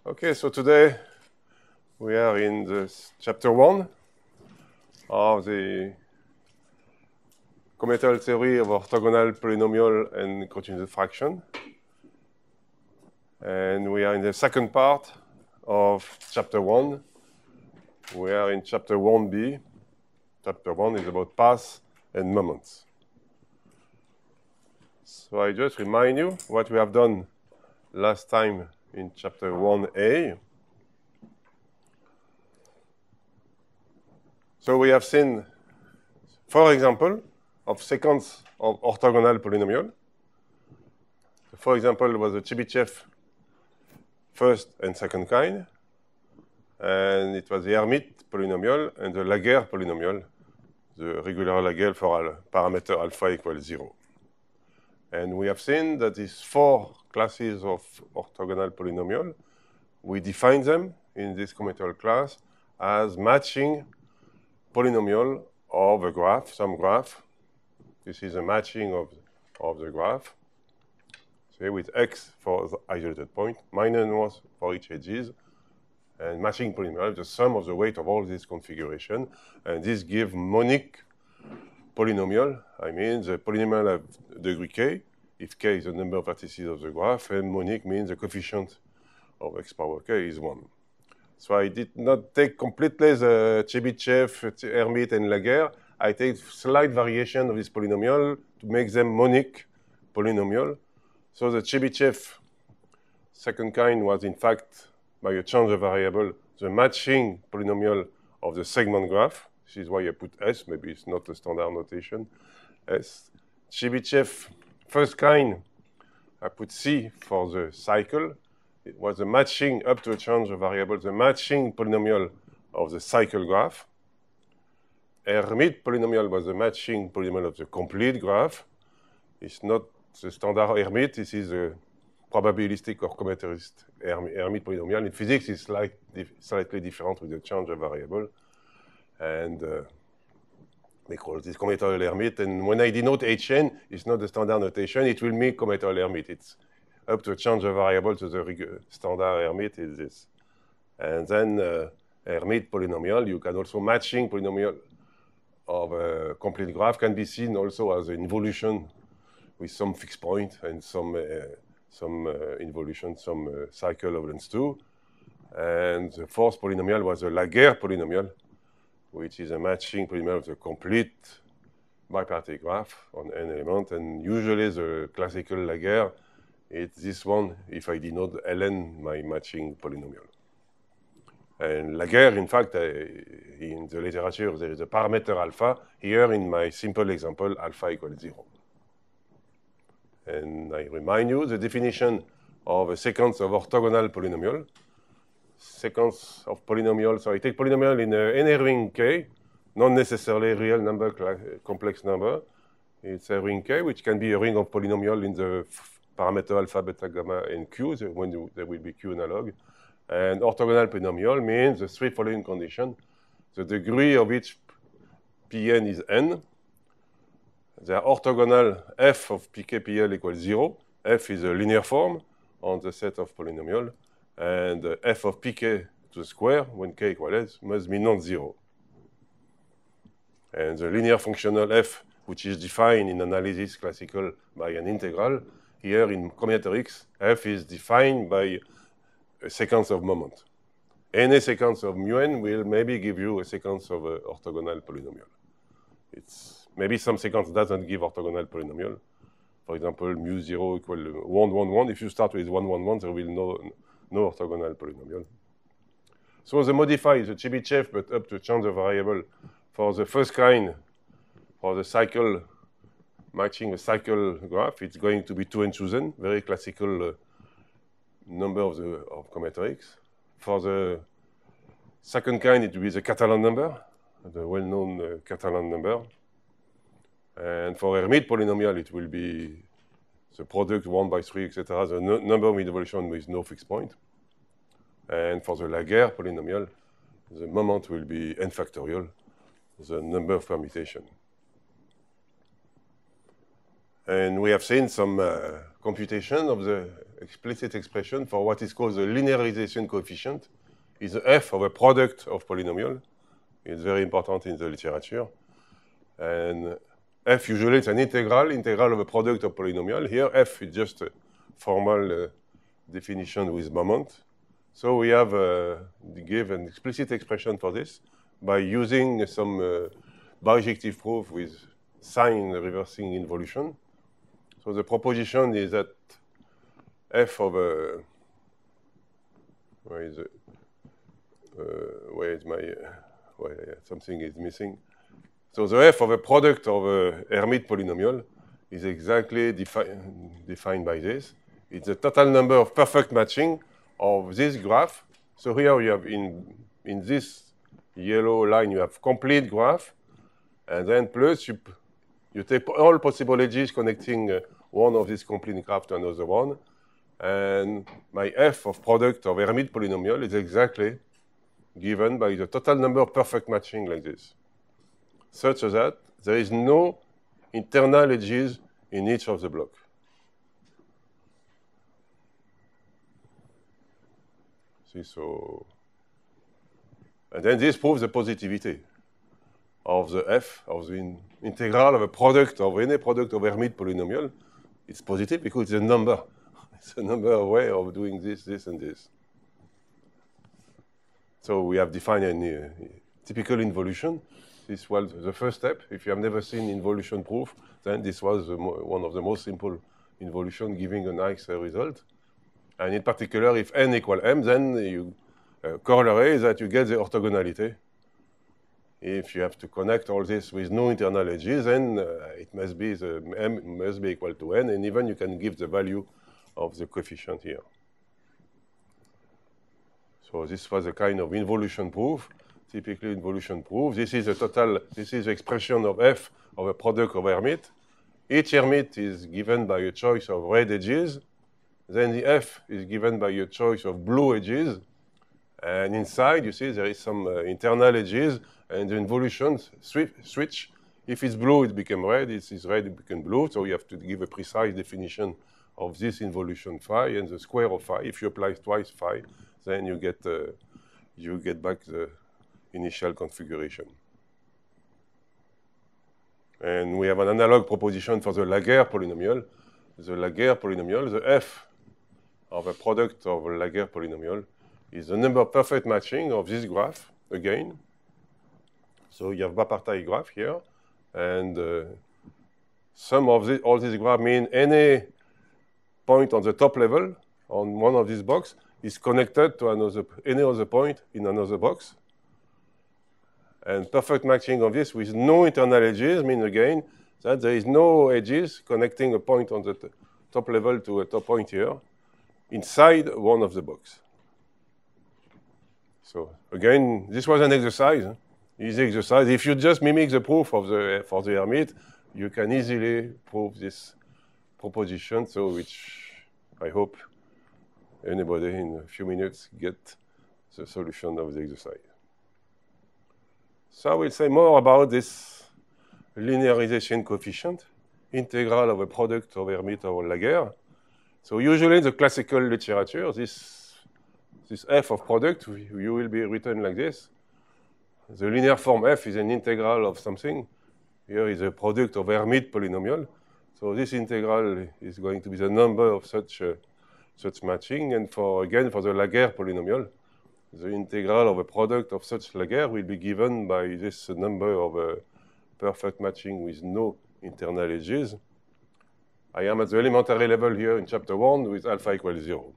Okay, so today we are in this chapter 1 of the commutative theory of orthogonal polynomial and continuous fraction. And we are in the second part of chapter 1. We are in chapter 1b. Chapter 1 is about paths and moments. So I just remind you what we have done last time in chapter 1a. So we have seen 4 examples of sequence of orthogonal polynomial. For example, was the Chebyshev first and second kind, and it was the Hermite polynomial and the Laguerre polynomial, the regular Laguerre for parameter alpha equals 0. And we have seen that these 4 classes of orthogonal polynomial, we define them in this commutative class as matching polynomial of a graph, some graph. This is a matching of the graph, say with x for the isolated point, -1 for each edges, and matching polynomial, the sum of the weight of all this configuration. And this gives monic polynomial. I mean the polynomial of degree k, if k is the number of vertices of the graph, and monic means the coefficient of x power k is 1. So I did not take completely the Chebyshev, Hermite, and Laguerre. I take slight variation of this polynomial to make them monic polynomial. So the Chebyshev second kind was, in fact, by a change of variable, the matching polynomial of the segment graph. This is why I put S. Maybe it's not a standard notation. S. Chebyshev first kind, I put C for the cycle. It was a matching, up to a change of variable, the matching polynomial of the cycle graph. Hermite polynomial was the matching polynomial of the complete graph. It's not the standard Hermite. This is a probabilistic or commutativist Hermite polynomial. In physics, it's slightly different with the change of variable. And we call this commutative Hermite. And when I denote Hn, it's not the standard notation. It will mean commutative Hermite. It's up to a change of variable to the standard Hermite is this. And then Hermite polynomial, you can also matching polynomial of a complete graph can be seen also as an involution with some fixed point and some involution, some cycle of length 2. And the fourth polynomial was a Laguerre polynomial, which is a matching polynomial of the complete bipartite graph on n element. And usually the classical Laguerre, it's this one if I denote ln my matching polynomial. And Laguerre, in fact, in the literature, there is a parameter alpha. Here, in my simple example, alpha equals 0. And I remind you the definition of a sequence of orthogonal polynomial. Sequence of polynomial, so I take polynomial in any ring K, not necessarily real number, complex number. It's a ring K, which can be a ring of polynomial in the parameter alpha, beta, gamma, and Q, when there will be Q analog. And orthogonal polynomial means the 3 following conditions. The degree of each Pn is n. They are orthogonal f of pkpl equals 0. F is a linear form on the set of polynomial. And f of pk to the square, when k equals s, must be non-zero. And the linear functional f, which is defined in analysis classical by an integral, here in combinatorics, f is defined by a sequence of moments. Any sequence of mu n will maybe give you a sequence of orthogonal polynomial. It's maybe some sequence doesn't give orthogonal polynomial. For example, mu 0 equal 1, 1, 1. If you start with 1, 1, 1, there will no orthogonal polynomial. So they modify the Chebyshev, but up to change the variable for the first kind, for the cycle, matching a cycle graph, it's going to be 2n chosen, very classical number of combinatorics. For the second kind, it will be the Catalan number, the well-known Catalan number. And for Hermite polynomial, it will be the product 1 by 3, etc., the number of evolution with no fixed point. And for the Laguerre polynomial, the moment will be n factorial, the number of permutation. And we have seen some computation of the explicit expression for what is called the linearization coefficient. Is the f of a product of polynomial. It's very important in the literature. And f usually is an integral of a product of polynomial. Here, f is just a formal definition with moment. So we have give an explicit expression for this by using some bijective proof with sign reversing involution. So the proposition is that f of a where is my something is missing. So the f of a product of a Hermite polynomial is exactly defined by this. It's the total number of perfect matching of this graph. So here you have in this yellow line you have complete graph, and then plus you take all possible edges connecting one of these complete graph to another one, and my f of product of Hermite polynomial is exactly given by the total number of perfect matching like this, such that there is no internal edges in each of the blocks. See, so, and then this proves the positivity of the f of the integral of a product of any product of Hermite polynomial. It's positive because it's a number. It's a number of way of doing this, this, and this. So we have defined a typical involution. This was the first step. If you have never seen involution proof, then this was one of the most simple involution giving a nice result. And in particular, if n equal m, then you corollary is that you get the orthogonality. If you have to connect all this with no internal edges, then it must be the m must be equal to n, and even you can give the value of the coefficient here. So this was a kind of involution proof, typically involution proof. This is the expression of f of a product of Hermite. Each Hermite is given by a choice of red edges. Then the f is given by a choice of blue edges. And inside, you see, there is some internal edges, and the involutions switch. If it's blue, it becomes red. If it's red, it becomes blue. So you have to give a precise definition of this involution phi and the square of phi. If you apply twice phi, then you get back the initial configuration. And we have an analog proposition for the Laguerre polynomial. The Laguerre polynomial, the f of a product of a Laguerre polynomial is the number of perfect matching of this graph again. So you have bipartite graph here, and some of all these graphs mean any point on the top level on one of these boxes is connected to any other point in another box. And perfect matching of this with no internal edges means again that there is no edges connecting a point on the top level to a top point here inside one of the box. So again, this was an exercise, easy exercise. If you just mimic the proof for the Hermite, you can easily prove this proposition. So which I hope anybody in a few minutes get the solution of the exercise. So I will say more about this linearization coefficient, integral of a product of Hermite or Laguerre. So usually in the classical literature, this f of product, you will be written like this. The linear form f is an integral of something. Here is a product of Hermite polynomial. So this integral is going to be the number of such matching. And again, for the Laguerre polynomial, the integral of a product of such Laguerre will be given by this number of perfect matching with no internal edges. I am at the elementary level here in chapter 1 with alpha equals 0.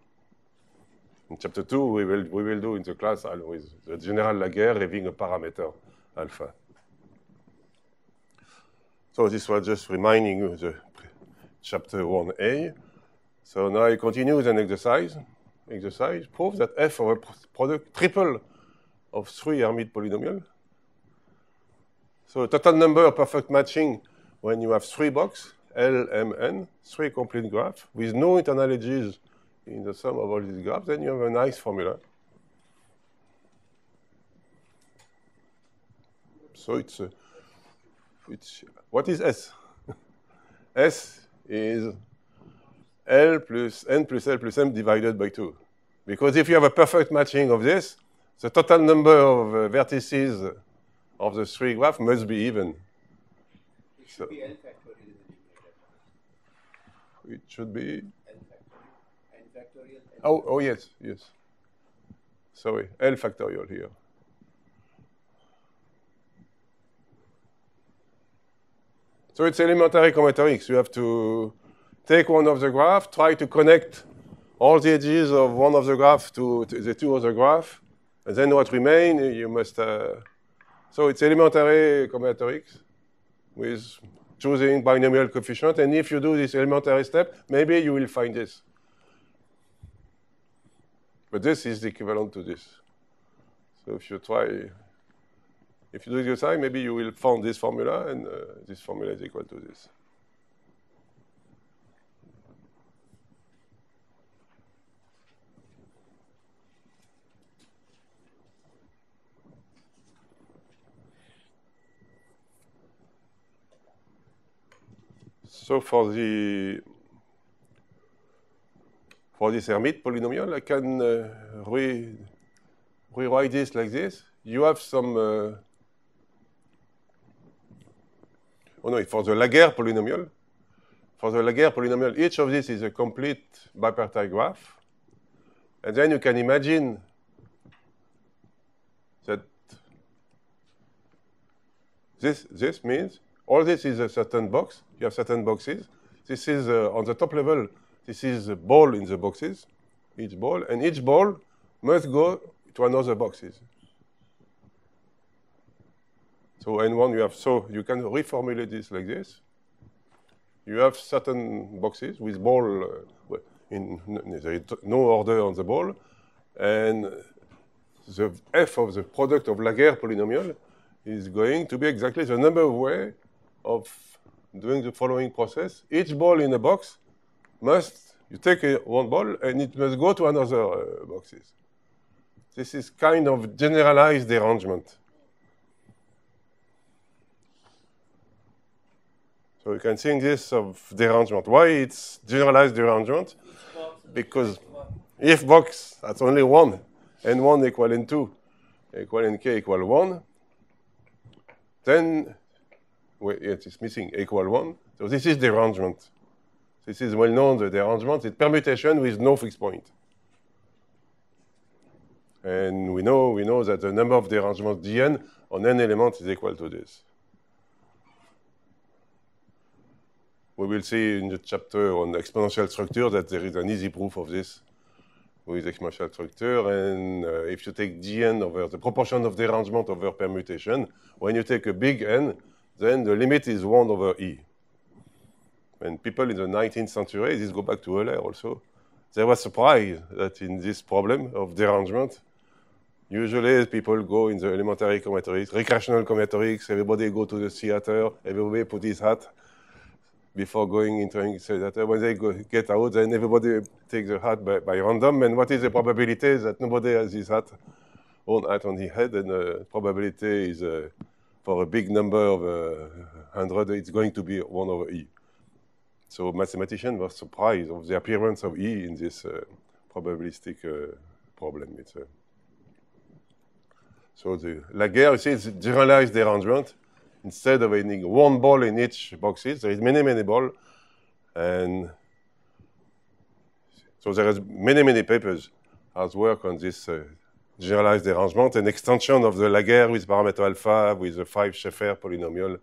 In chapter 2, we will do in the class with the general Laguerre having a parameter alpha. So this was just reminding you the chapter 1a. So now I continue with an exercise. Exercise proves that f of a product triple of 3 Hermite polynomial. So total number of perfect matching when you have 3 boxes, L, M, N, 3 complete graphs with no internal edges in the sum of all these graphs, then you have a nice formula. So it's what is S? S is L plus N plus L plus M divided by 2. Because if you have a perfect matching of this, the total number of vertices of the three graph must be even. It should be L factorial in the numerator. It should be L factorial. N factorial. oh yes, yes. Sorry, L factorial here. So it's elementary combinatorics. You have to take one of the graph, try to connect all the edges of one of the graph to the two other graph, and then what remain, you must. So it's elementary combinatorics with choosing binomial coefficient, and if you do this elementary step, maybe you will find this. But this is equivalent to this. So if you try. If you do it yourself, maybe you will find this formula, and this formula is equal to this. So for this Hermite polynomial, I can rewrite this like this. You have some. Oh no, for the Laguerre polynomial. For the Laguerre polynomial, each of these is a complete bipartite graph. And then you can imagine that this means all this is a certain box. You have certain boxes. This is on the top level, this is a ball in the boxes, each ball, and each ball must go to another boxes. So N1 you have, so you can reformulate this like this. You have certain boxes with ball, there is no order on the ball, and the f of the product of Laguerre polynomial is going to be exactly the number of ways of doing the following process. Each ball in a box must, you take one ball and it must go to another boxes. This is kind of generalized derangement. So you can think this of derangement. Why it's generalized derangement? Because if box has only one, n1 equal n2, equal nk equal 1, then it is missing equal 1. So this is derangement. This is well known, the derangement. It's permutation with no fixed point. And we know that the number of derangements dn on n elements is equal to this. We will see in the chapter on exponential structure that there is an easy proof of this with exponential structure. And if you take dn over the proportion of derangement over permutation, when you take a big n, then the limit is 1 over e. And people in the 19th century, this go back to Euler also, they were surprised that in this problem of derangement, usually people go in the elementary combinatorics, recreational combinatorics, everybody go to the theater, everybody put his hat before going into the theater. When they get out, then everybody takes the hat by random. And what is the probability that nobody has his hat on his head? And the probability is for a big number of 100, it's going to be 1 over e. So mathematicians were surprised of the appearance of e in this probabilistic problem. So the Laguerre, you see, it's generalized derangement. Instead of having one ball in each boxes, there is many balls. And so there is many papers as work on this generalized derangement, an extension of the Laguerre with parameter alpha, with the 5 Scheffer polynomial.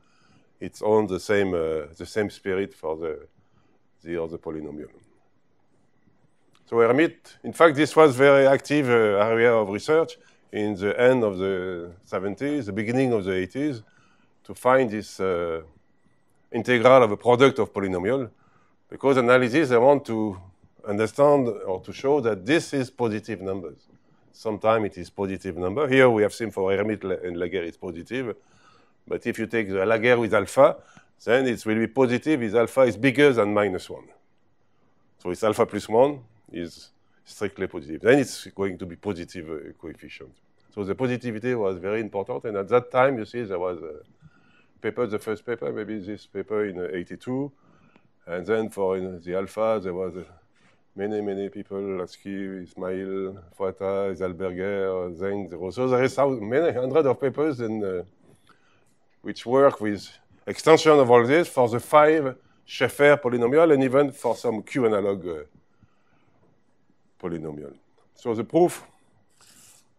It's on the same spirit for the other polynomial. So Hermite, in fact, this was very active area of research in the end of the 70s, the beginning of the 80s, to find this integral of a product of polynomial, because analysis, I want to understand or to show that this is positive numbers. Sometimes it is positive number. Here we have seen for Hermite and Laguerre it's positive. But if you take the Laguerre with alpha, then it will be positive if alpha is bigger than -1. So it's alpha plus 1 is strictly positive. Then it's going to be positive coefficient. So the positivity was very important. And at that time, you see, there was a paper, the first paper, maybe this paper in 82. And then for the alpha, there was many people, Lasky, Ismail, Fouata, Zalberger, Zeng, so there is many hundred of papers which work with extension of all this for the 5 Sheffer polynomial and even for some Q analog polynomial. So the proof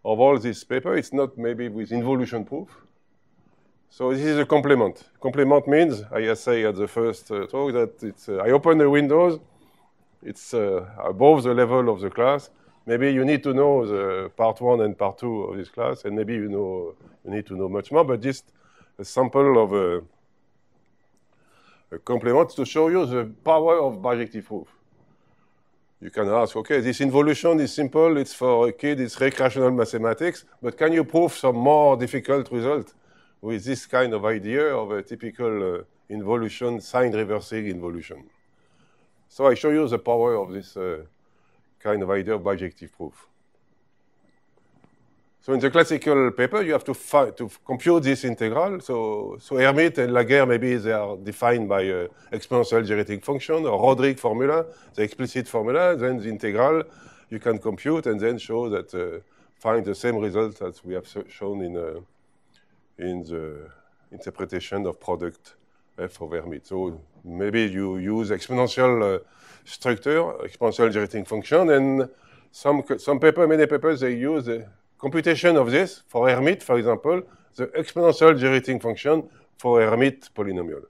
of all this paper, it's not maybe with involution proof. So this is a complement. Complement means, I say at the first talk, that it's, I open the windows, it's above the level of the class. Maybe you need to know the part 1 and part 2 of this class, and maybe you need to know much more, but just a sample of a complement to show you the power of bijective proof. You can ask, okay, this involution is simple, it's for a kid, it's recreational mathematics, but can you prove some more difficult result with this kind of idea of a typical involution, sign reversing involution? So I show you the power of this kind of idea of bijective proof. So in the classical paper, you have to compute this integral. So Hermite and Laguerre, maybe they are defined by exponential generating function or Rodrik formula, the explicit formula. Then the integral you can compute and then show that find the same result as we have shown in the interpretation of product f of Hermite. So maybe you use exponential structure, exponential generating function, and some paper, many papers, they use computation of this for Hermite, for example, the exponential generating function for Hermite polynomial.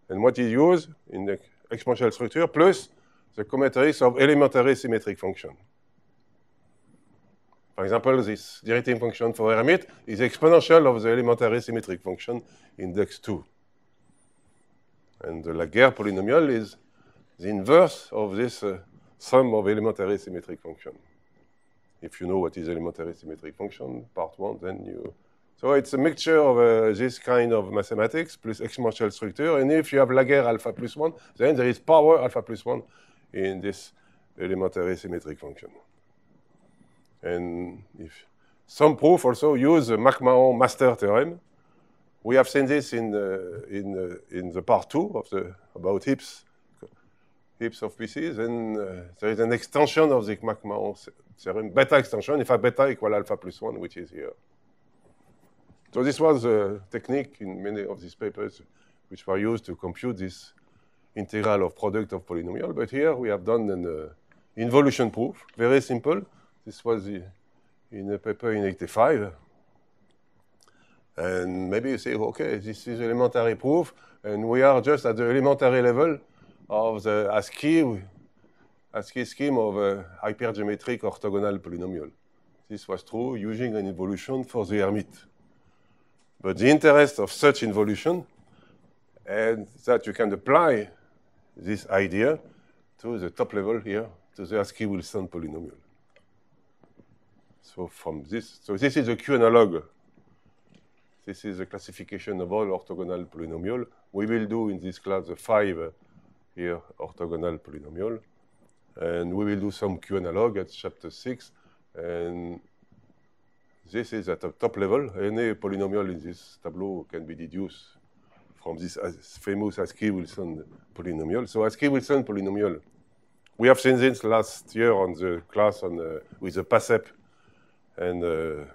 And what is used in the exponential structure plus the commutative of elementary symmetric function. For example, this generating function for Hermite is exponential of the elementary symmetric function index 2. And the Laguerre polynomial is the inverse of this sum of elementary symmetric function. If you know what is elementary symmetric function, part 1, then you... So it's a mixture of this kind of mathematics plus exponential structure. And if you have Laguerre alpha plus 1, then there is power alpha plus 1 in this elementary symmetric function. And if some proof also use the McMahon master theorem. We have seen this in the part 2 of about heaps of pieces, and there is an extension of the McMahon theorem, beta extension, in fact, beta equal alpha plus 1, which is here. So this was a technique in many of these papers which were used to compute this integral of product of polynomial. But here we have done an involution proof, very simple. This was in a paper in 85. And maybe you say, okay, this is elementary proof, and we are just at the elementary level of the ASCII scheme of a hypergeometric orthogonal polynomial. This was true using an involution for the Hermite. But the interest of such involution is that you can apply this idea to the top level here, to the ASCII-Wilson polynomial. So from this, so this is a Q analog. This is a classification of all orthogonal polynomial. We will do in this class the 5 here orthogonal polynomial. And we will do some Q analog at chapter 6. And this is at the top level. Any polynomial in this tableau can be deduced from this famous ASCII-Wilson polynomial. So ASCII-Wilson polynomial, we have seen this last year on the class on, with the PASEP and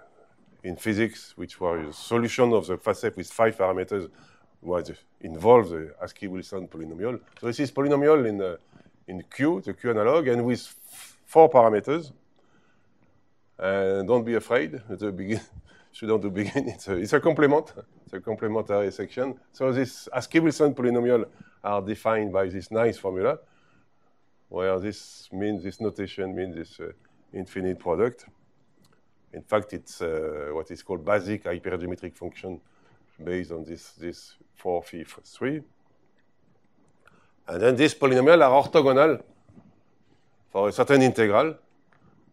in physics, which was a solution of the FASEP with 5 parameters, was involved the ASCII-Wilson polynomial. So this is polynomial in Q, the Q analog, and with 4 parameters. And don't be afraid at the beginning. Shouldn't do begin. It's a complement. It's a complementary section. So this ASCII-Wilson polynomial are defined by this nice formula, where this notation means this infinite product. In fact, it's what is called basic hypergeometric function based on this 4 phi 3. And then these polynomials are orthogonal for a certain integral.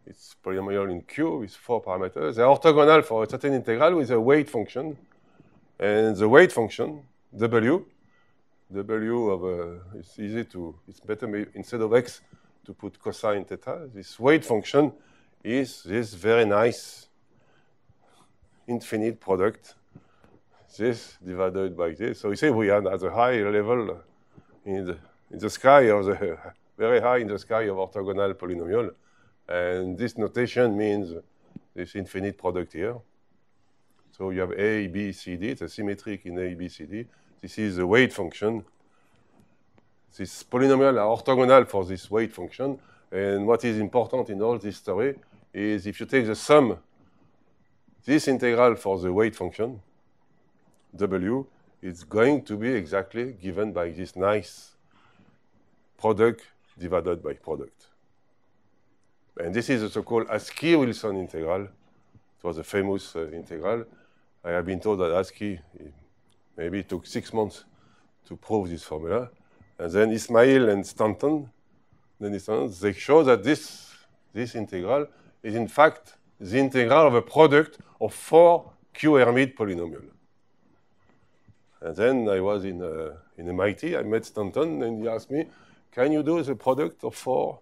It's polynomial in Q with 4 parameters. They're orthogonal for a certain integral with a weight function. And the weight function, W of, it's easy to, it's better instead of x to put cosine theta. This weight function is this very nice infinite product, this divided by this. So you see we are at a high level in in the sky of the very high in the sky of orthogonal polynomial. And this notation means this infinite product here. So you have A, B, C, D. It's a symmetric in A, B, C, D. This is the weight function. This polynomial are orthogonal for this weight function. And what is important in all this story is if you take the sum, this integral for the weight function, W, is going to be exactly given by this nice product divided by product. And this is the so-called Askey-Wilson integral. It was a famous integral. I have been told that Askey maybe took 6 months to prove this formula. And then Ismail and Stanton, they show that this integral is in fact the integral of a product of 4 Q-Hermite polynomials. And then I was in MIT, I met Stanton, and he asked me, can you do the product of 4,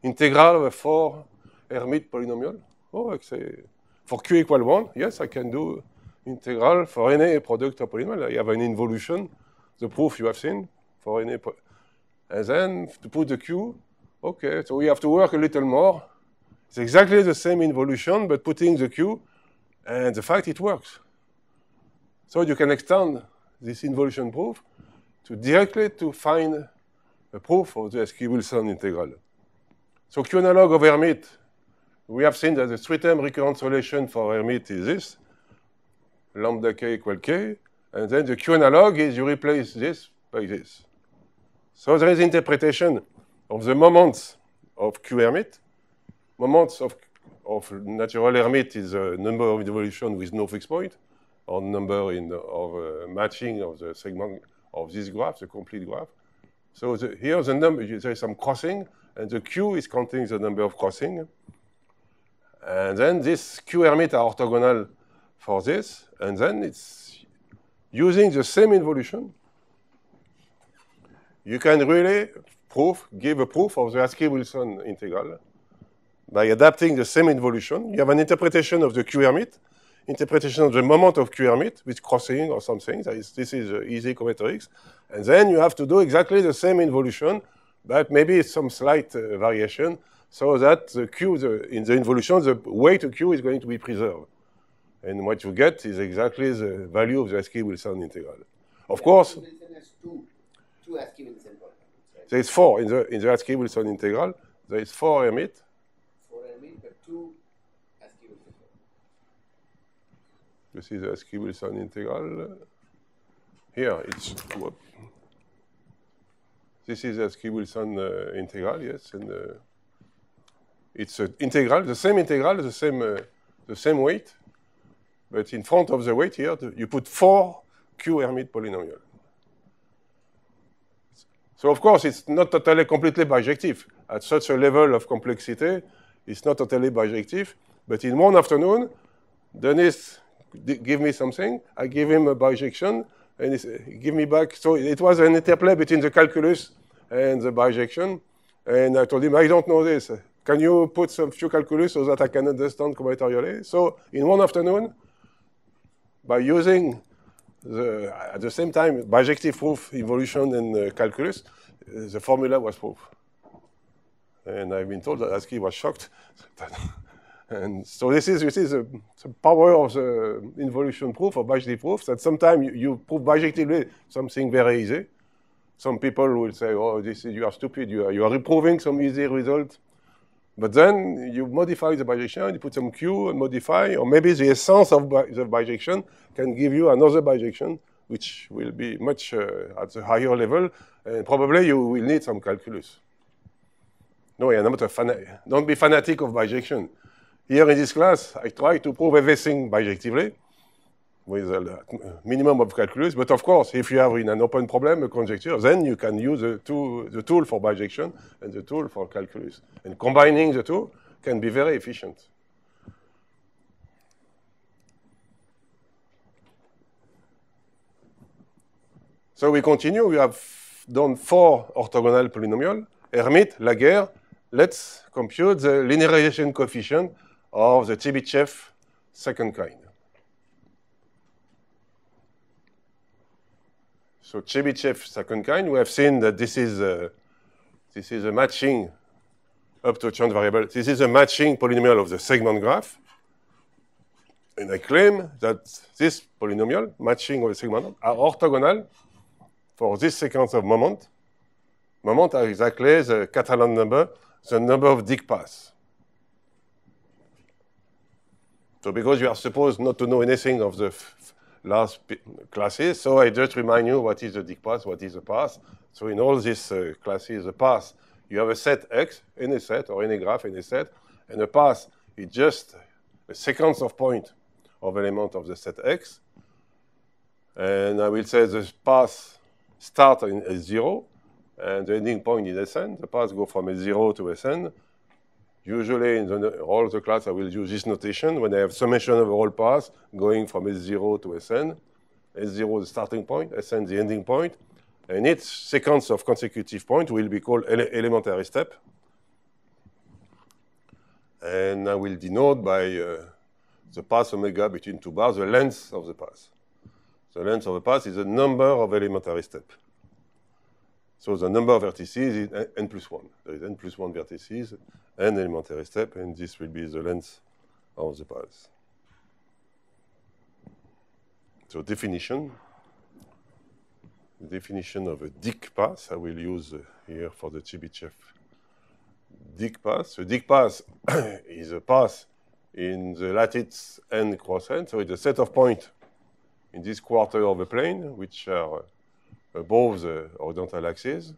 integral of a 4 Hermite polynomial? Oh, I say, for Q equal 1, yes, I can do integral for any product of polynomial. I have an involution, the proof you have seen, for any. And then to put the Q, okay, so we have to work a little more. It's exactly the same involution, but putting the Q, and the fact it works. So you can extend this involution proof to directly to find a proof of the Askey-Wilson integral. So Q analog of Hermite, we have seen that the three-term recurrent solution for Hermite is this, lambda k equal k, and then the Q analog is you replace this by this. So there is interpretation of the moments of Q Hermite. Moments of natural Hermite is a number of evolution with no fixed point, or number of matching of the segment of this graph, the complete graph. So here the number, there is some crossing, and the Q is counting the number of crossing. And then this Q Hermite are orthogonal for this, and then it's using the same involution. You can really give a proof of the Askey-Wilson integral by adapting the same involution. You have an interpretation of the Q Hermite, interpretation of the moment of Q Hermite with crossing or something. This is easy combinatorics. And then you have to do exactly the same involution, but maybe some slight variation, so that the Q, in the involution, the weight of Q is going to be preserved. And what you get is exactly the value of the Askey-Wilson integral. Of course, Askey-Wilson has two Askey-Wilson polynomials, right? there is 4 in the Askey-Wilson integral. There is 4 Hermite. 4 Hermite, but 2 Askey-Wilson polynomials. This is the Askey-Wilson integral. Here, this is the Askey-Wilson integral, yes, and it's an integral, the same weight, but in front of the weight here, you put 4 Q-Hermite polynomials. So of course, it's not totally completely bijective. At such a level of complexity, it's not totally bijective, but in one afternoon, Denis give me something, I give him a bijection, and he give me back. So it was an interplay between the calculus and the bijection. And I told him, I don't know this. Can you put some few calculus so that I can understand combinatorially? So in one afternoon, by using at the same time bijective proof, involution, and calculus, the formula was proved. And I've been told that Askey was shocked. And so this is the power of the involution proof or bijective proof, that sometimes you prove bijectively something very easy. Some people will say, oh, you are stupid, you are reproving some easy result. But then you modify the bijection, you put some Q and modify, or maybe the essence of the bijection can give you another bijection, which will be much at a higher level, and probably you will need some calculus. No, I'm not a fanatic. Don't be fanatic of bijection. Here in this class, I try to prove everything bijectively with a minimum of calculus. But of course, if you have in an open problem a conjecture, then you can use the tool for bijection and the tool for calculus. And combining the two can be very efficient. So we continue. We have done 4 orthogonal polynomials. Hermite, Laguerre. Let's compute the linearization coefficient of the Chebyshev second kind. So Chebyshev second kind, we have seen that this is a matching up to a chance variable. This is a matching polynomial of the segment graph. And I claim that this polynomial, matching of the segment, are orthogonal for this sequence of moment. Moment are exactly the Catalan number, the number of Dick paths. So because you are supposed not to know anything of the last classes, so I just remind you what is the Dick path, what is the path. So in all these classes, the path, you have a set X, any set, or any graph, any set, and the path is just a sequence of points of element of the set X. And I will say the path start in S0, and the ending point is Sn. The path go from S0 to Sn. Usually in all the class, I will use this notation when I have summation of all paths going from S0 to Sn. S0 is the starting point, Sn the ending point, and each sequence of consecutive points will be called elementary step. And I will denote by the path omega between two bars the length of the path. The length of the path is the number of elementary steps. So the number of vertices is n plus 1. There is n plus 1 vertices, n elementary step, and this will be the length of the path. So definition of a Dick path, I will use here for the Chebyshev Dick path. So Dick path is a path in the lattice n cross n, so it's a set of points in this quarter of the plane, which are above the horizontal axis.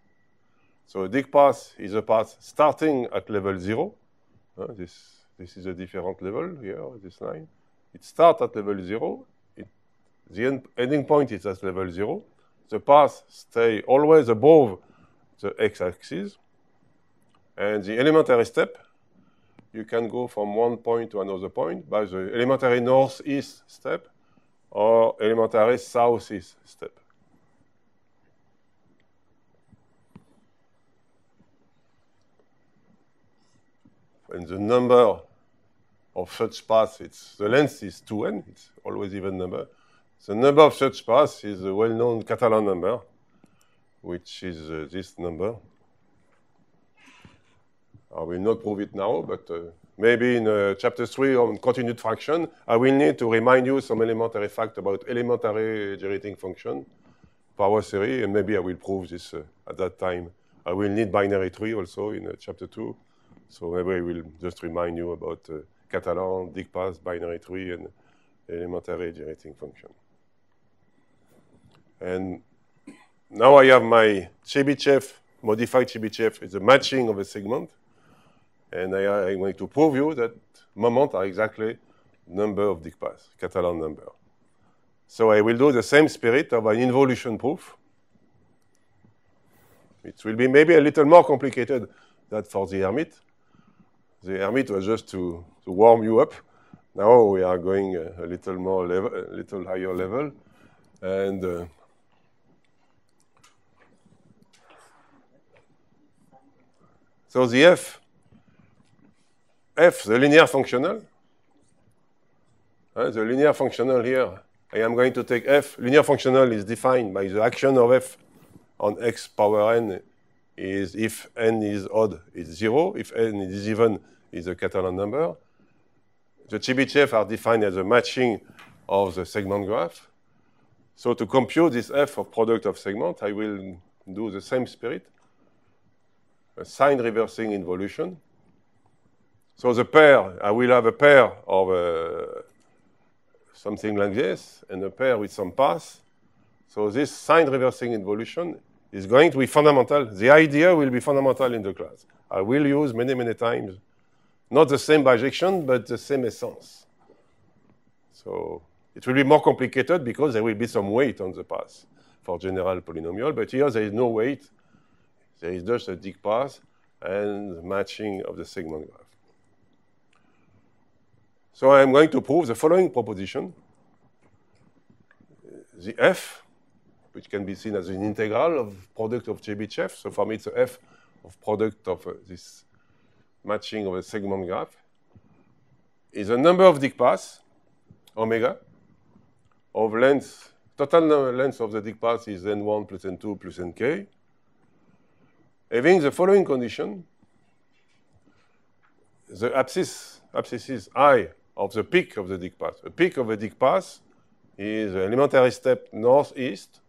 So a Dick path is a path starting at level 0. This is a different level here, this line. It starts at level 0. The ending point is at level 0. The path stays always above the x-axis. And the elementary step, you can go from one point to another point by the elementary northeast step or elementary southeast step. And the number of such paths, the length is 2n, it's always even number. The number of such paths is a well-known Catalan number, which is this number. I will not prove it now, but maybe in chapter 3 on continued fraction, I will need to remind you some elementary fact about elementary generating function, power theory, and maybe I will prove this at that time. I will need binary tree also in chapter 2. So maybe I will just remind you about Catalan, Dick path, binary tree, and elementary generating function. And now I have my Chebyshev, modified Chebyshev. It's a matching of a segment. And I'm going to prove you that moments are exactly number of Dick paths, Catalan number. So I will do the same spirit of an involution proof. It will be maybe a little more complicated than for the Hermite. The Hermite was just to warm you up. Now we are going a little more level, a little higher level, and so the F, the linear functional. The linear functional here, I am going to take F. Linear functional is defined by the action of F on x power n is if n is odd, it's 0. If n is even, is a Catalan number. The Chebyshev are defined as a matching of the segment graph. So to compute this F of product of segment, I will do the same spirit, a sign reversing involution. So the pair, I will have a pair of something like this, and a pair with some path. So this sign reversing involution is going to be fundamental. The idea will be fundamental in the class. I will use many, many times, not the same bijection, but the same essence. So it will be more complicated because there will be some weight on the path for general polynomial, but here there is no weight. There is just a Dick path and matching of the segment graph. So I am going to prove the following proposition. The F, which can be seen as an integral of product of Chebyshev. So for me, it's a F of product of this matching of a segment graph, is a number of Dick paths, omega, of length total length of the dict path is n1 plus n2 plus nk. Having the following condition, the abscisses I of the peak of the dict path. The peak of the dict path is an elementary step northeast,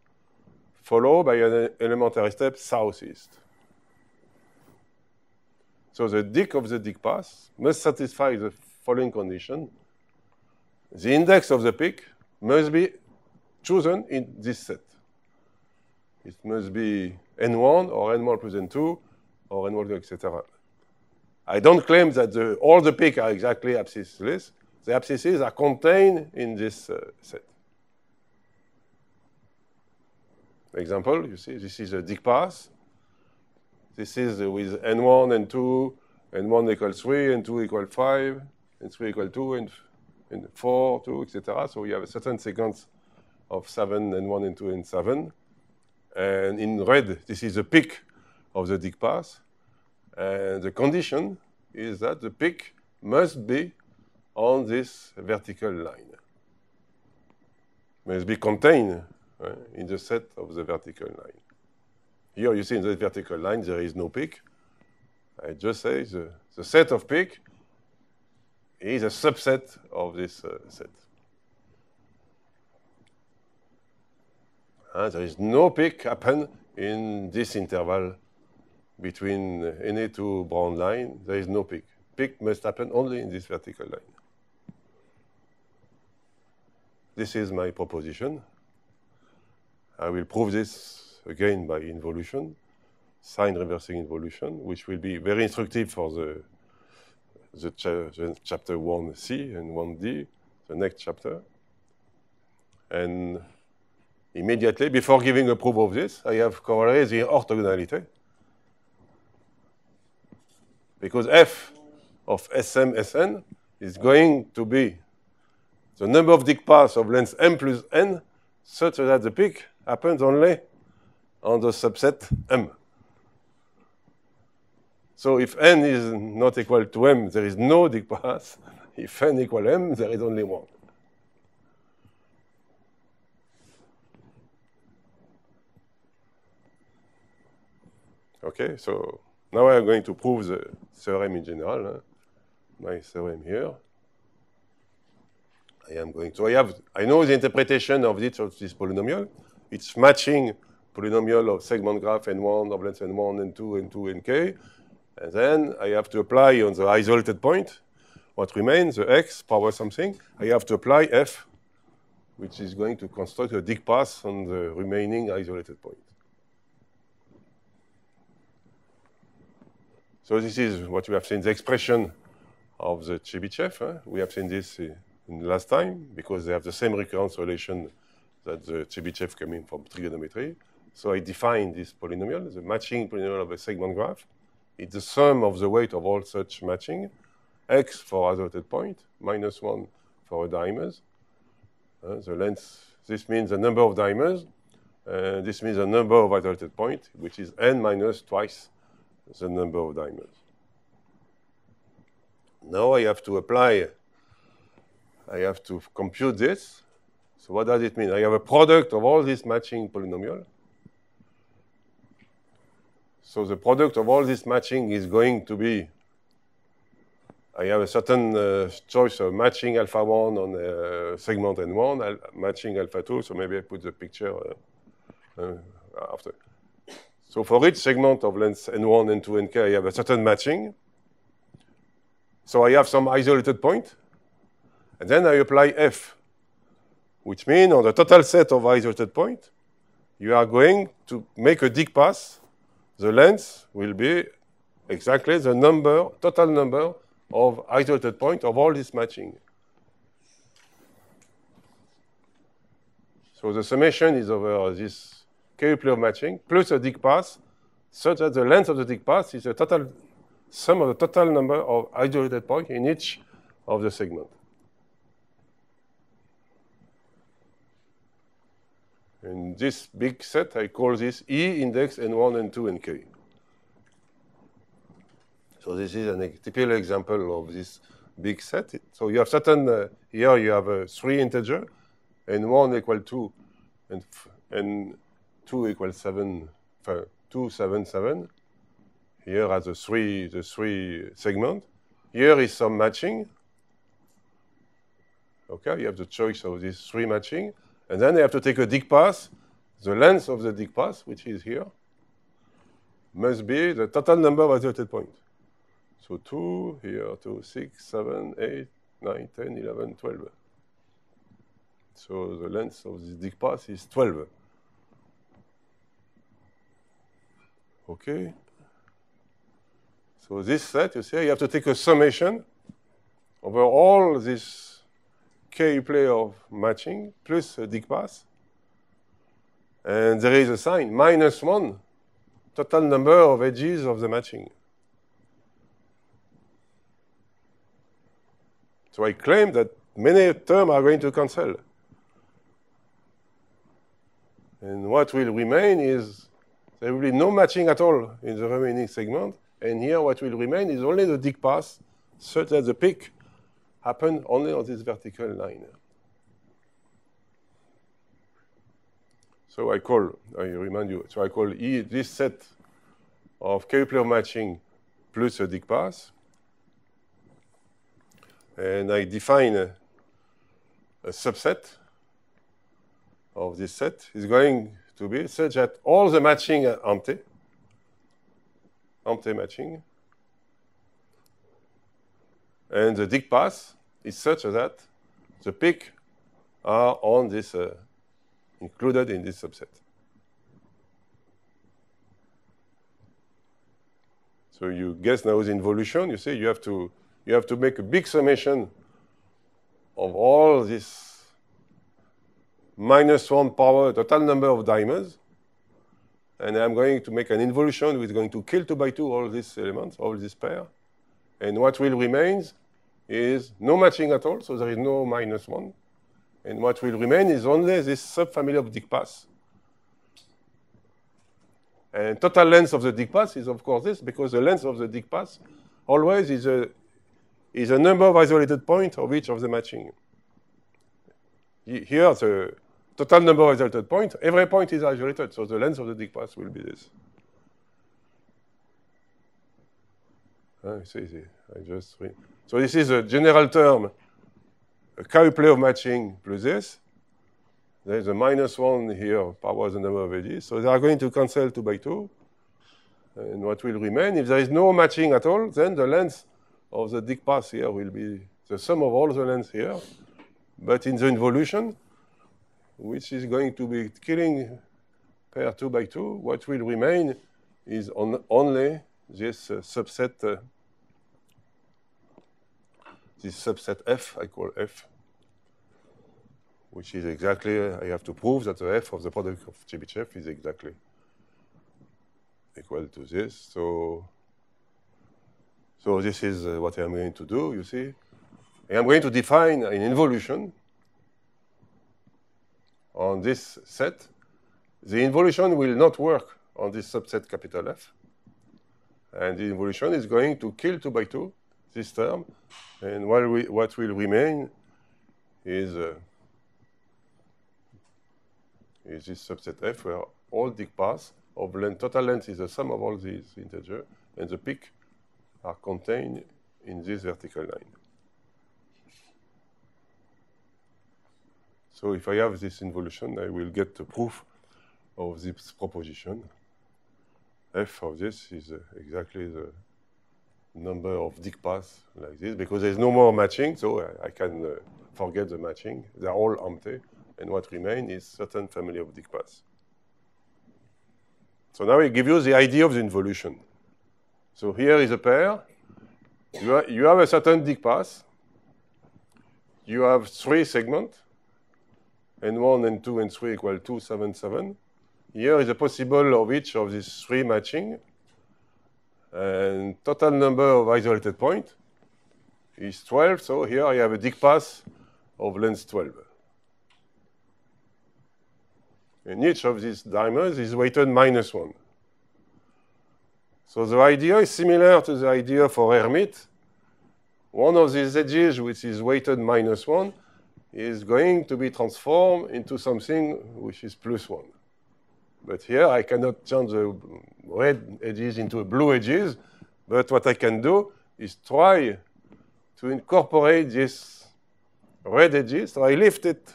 followed by an elementary step southeast. So the dict of the dict path must satisfy the following condition. The index of the peak must be chosen in this set. It must be n1 or n1 plus n2 or n1, etc. I don't claim that all the peaks are exactly abscissless. The abscisses are contained in this set. Example, you see, this is a dict path. This is with n1, n2, n1 equals 3, n2 equals 5, n3 equals 2, and 4, 2, etc. So we have a certain sequence of 7, n1, n2, and 7. And in red, this is the peak of the dict path. And the condition is that the peak must be on this vertical line. Must be contained in the set of the vertical line. Here you see in the vertical line there is no peak. I just say the set of peak is a subset of this set. There is no peak happen in this interval between NA to brown line. There is no peak. Peak must happen only in this vertical line. This is my proposition. I will prove this again by involution, sign reversing involution, which will be very instructive for the chapter 1C and 1D, the next chapter. And immediately, before giving a proof of this, I have correlated the orthogonality. Because f of Sm Sn is going to be the number of dict paths of length m plus n, such that the peak happens only on the subset M. So if n is not equal to m, there is no dict path. If n equal m, there is only one. Okay, so now I am going to prove the theorem in general. My theorem here. I know the interpretation of this polynomial. It's matching polynomial of segment graph n1 of length n1, n2, n2, nk. And then I have to apply on the isolated point what remains, the x power something. I have to apply f, which is going to construct a dict path on the remaining isolated point. So this is what we have seen, the expression of the Chebyshev. We have seen this in last time because they have the same recurrence relation that the Chebyshev coming from trigonometry. So I define this polynomial, the matching polynomial of a segment graph. It's the sum of the weight of all such matching, x for isolated point, minus 1 for a dimers. The length, this means the number of dimers. This means the number of isolated points, which is n minus twice the number of dimers. Now I have to compute this. So what does it mean? I have a product of all this matching polynomial. So the product of all this matching is going to be, I have a certain choice of matching alpha 1 on segment n1, matching alpha 2, so maybe I put the picture after. So for each segment of length n1, n2, nk, I have a certain matching. So I have some isolated point. And then I apply f, which means on the total set of isolated points, you are going to make a dict path. The length will be exactly the total number of isolated points of all this matching. So the summation is over this K-play of matching plus a dict path, such that the length of the dict path is the total sum of the total number of isolated points in each of the segments. In this big set, I call this E index n1, n2, nk. So this is a typical example of this big set. So you have certain, here you have 3 integers, n1 equal to and 2 equals 7, 2, 7, 7. Here are the three segments. Here is some matching. Okay, you have the choice of these three matching. And then you have to take a dict path. The length of the dict path, which is here, must be the total number of isolated points. So 2, here, 2, 6, 7, 8, 9, 10, 11, 12. So the length of this dict path is 12. Okay. So this set, you see, you have to take a summation over all this k play of matching plus a dict path. And there is a sign, -1, total number of edges of the matching. So I claim that many terms are going to cancel. And what will remain is there will be no matching at all in the remaining segment. And here what will remain is only the dict path, such that the peak happens only on this vertical line. So I remind you, so I call E this set of Kepler matching plus a dict path. And I define a subset of this set is going to be such that all the matching are empty matching. And the dict path is such that the peak are on this, included in this subset. So you guess now the involution, you see you have to make a big summation of all this -1 power total number of diamonds. And I'm going to make an involution which is going to kill 2 by 2 all these elements, all this pair. And what will remain is no matching at all, so there is no -1. And what will remain is only this subfamily of dict paths. And total length of the dict path is, of course, this, because the length of the dict path always is a number of isolated points of each of the matching. Here, the total number of isolated points, every point is isolated, so the length of the dict path will be this. It's easy. So this is a general term, a K-play of matching plus this. There is a -1 here, power the number of edges. So they are going to cancel 2 by 2. And what will remain, if there is no matching at all, then the length of the dict path here will be the sum of all the lengths here. But in the involution, which is going to be killing pair 2 by 2, what will remain is only this subset, F, I call F, which is exactly, I have to prove that the F of the product of Chebyshev is exactly equal to this. So this is what I'm going to do, you see. And I'm going to define an involution on this set. The involution will not work on this subset capital F. And the involution is going to kill 2 by 2, this term. And what will remain is this subset F, where all dict paths of length, total length is the sum of all these integers, and the peak are contained in this vertical line. So if I have this involution, I will get the proof of this proposition. F of this is exactly the number of dict paths like this, because there's no more matching, so I can forget the matching. They're all empty, and what remains is certain family of dict paths. So now I give you the idea of the involution. So here is a pair. You have a certain dict path. You have 3 segments. N1, N2, and 3 equal 2, 7, 7. Here is a possible of each of these 3 matching. And total number of isolated points is 12. So here I have a dict path of length 12. And each of these diamonds is weighted -1. So the idea is similar to the idea for Hermite. One of these edges, which is weighted -1, is going to be transformed into something which is +1. But here I cannot change the red edges into blue edges, but what I can do is try to incorporate this red edges. So I lift it.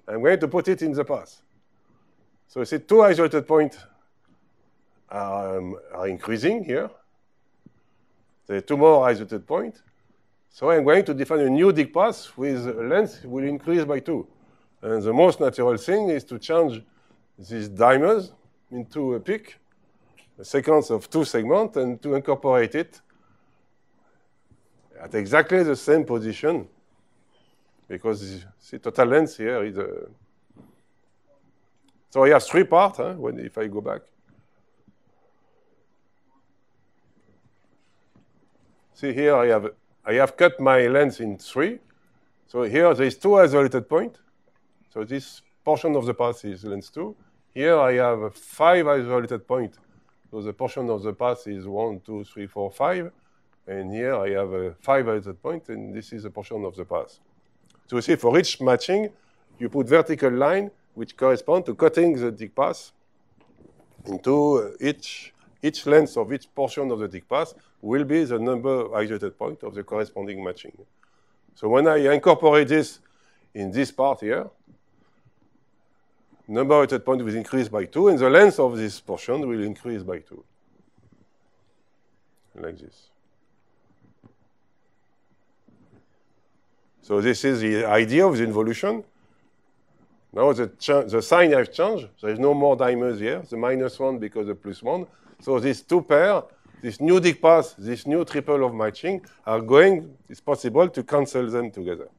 I'm going to put it in the path. So you see two isolated points are increasing here. There are two more isolated points. So I'm going to define a new dig path with length will increase by 2. And the most natural thing is to change these dimers into a peak, a sequence of 2 segments, and to incorporate it at exactly the same position, because the total length here is so I have 3 parts, if I go back. See here, I have cut my length in 3. So here there is 2 isolated points. So this portion of the path is length 2. Here I have 5 isolated points. So the portion of the path is 1, 2, 3, 4, 5. And here I have 5 isolated points, and this is a portion of the path. So you see, for each matching, you put vertical line which correspond to cutting the dig path into each length of each portion of the dig path will be the number of isolated points of the corresponding matching. So when I incorporate this in this part here, number of isolated points will increase by 2, and the length of this portion will increase by 2, like this. So this is the idea of the involution. Now the sign has changed. There is no more dimers here, the -1 because the +1. So these 2 pairs, this new dig path, this new triple of matching, it's possible to cancel them together.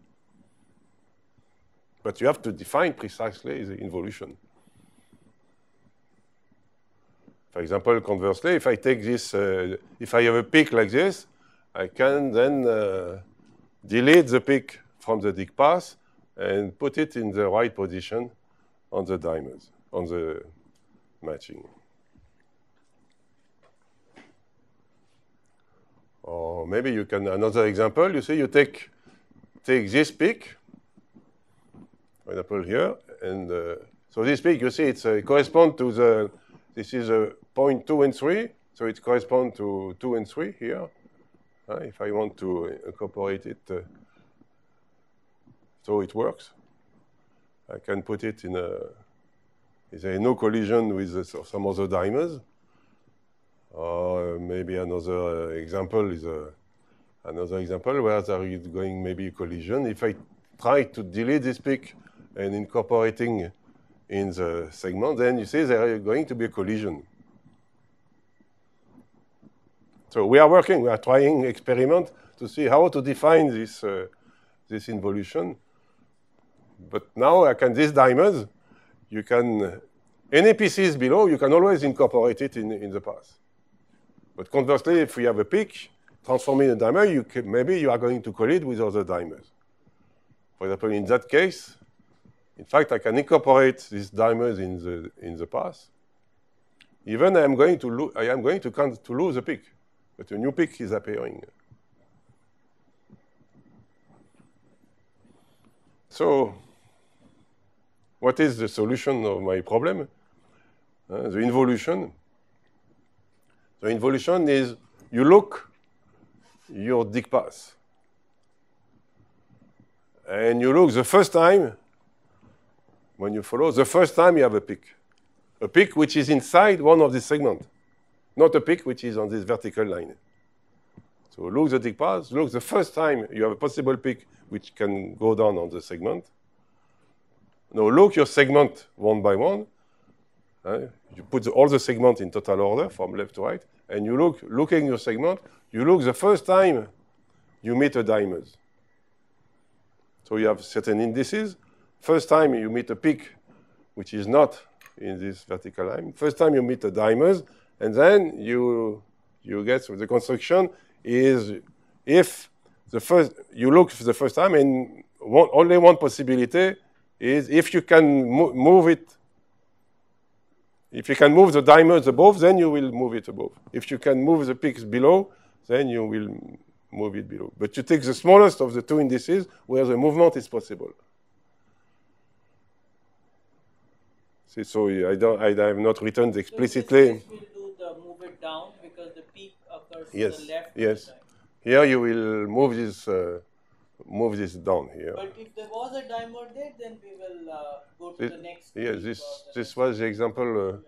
But you have to define precisely the involution. For example, conversely, if I take this, if I have a peak like this, I can then delete the peak from the dig path and put it in the right position on the dimers, on the matching. Or maybe you can, another example, you see, you take this peak, for example here, and so this peak, you see, it corresponds to this is a point 2 and 3, so it corresponds to 2 and 3 here. If I want to incorporate it, so it works. I can put it in is there no collision with some other dimers? Or maybe another example is another example where there is going maybe a collision. If I try to delete this peak and incorporating in the segment, then you see there is going to be a collision. So we are trying experiment to see how to define this involution. But now these dimers, any pieces below, you can always incorporate it in the path. But conversely, if we have a peak, transforming a dimer, maybe you are going to collide with other dimers. For example, in that case, in fact, I can incorporate these dimers in the path. Even I am going to lose a peak, but a new peak is appearing. So, what is the solution of my problem? The involution. The involution is you look your dig path. And you look the first time, when you follow, the first time you have a peak which is inside one of these segments, not a peak which is on this vertical line. So look the dig path, look the first time you have a possible peak which can go down on the segment. Now look your segment one by one. You put all the segments in total order from left to right, and you looking your segment, you look the first time you meet a dimers. So you have certain indices. First time you meet a peak which is not in this vertical line. First time you meet a dimers, and then you get the construction is if you look the first time, and only one possibility is if you can move it. If you can move the dimers above, then you will move it above. If you can move the peaks below, then you will move it below. But you take the smallest of the two indices where the movement is possible. See, so I have not written explicitly. So in this case, we'll do the move it down because the peak occurs to Yes, the left. yes. Of the dimer. Here you will move this down here. But if there was a dimer there, then we will go to the next. Yes, peak this or the this next was the example.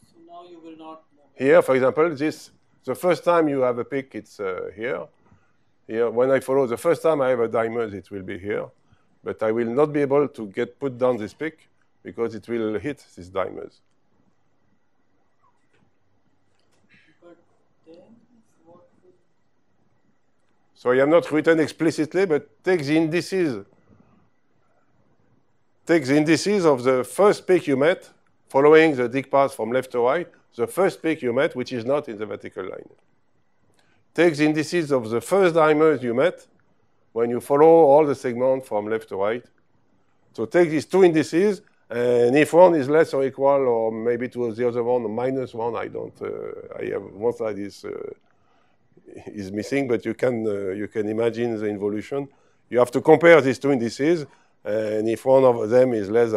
So now you will not move. Here, for example, the first time you have a peak, it's here. Here, when I follow, the first time I have a dimer, it will be here. But I will not be able to put down this peak because it will hit these dimers. But then what will... So I have not written explicitly, but take the indices. Take the indices of the first peak you met, following the dig path from left to right, the first peak you met, which is not in the vertical line. Take the indices of the first dimers you met when you follow all the segments from left to right. So take these two indices, and if one is less or equal, or maybe to the other one, minus one, I don't. I have one side is missing, but you can imagine the involution. You have to compare these two indices, and if one of them is less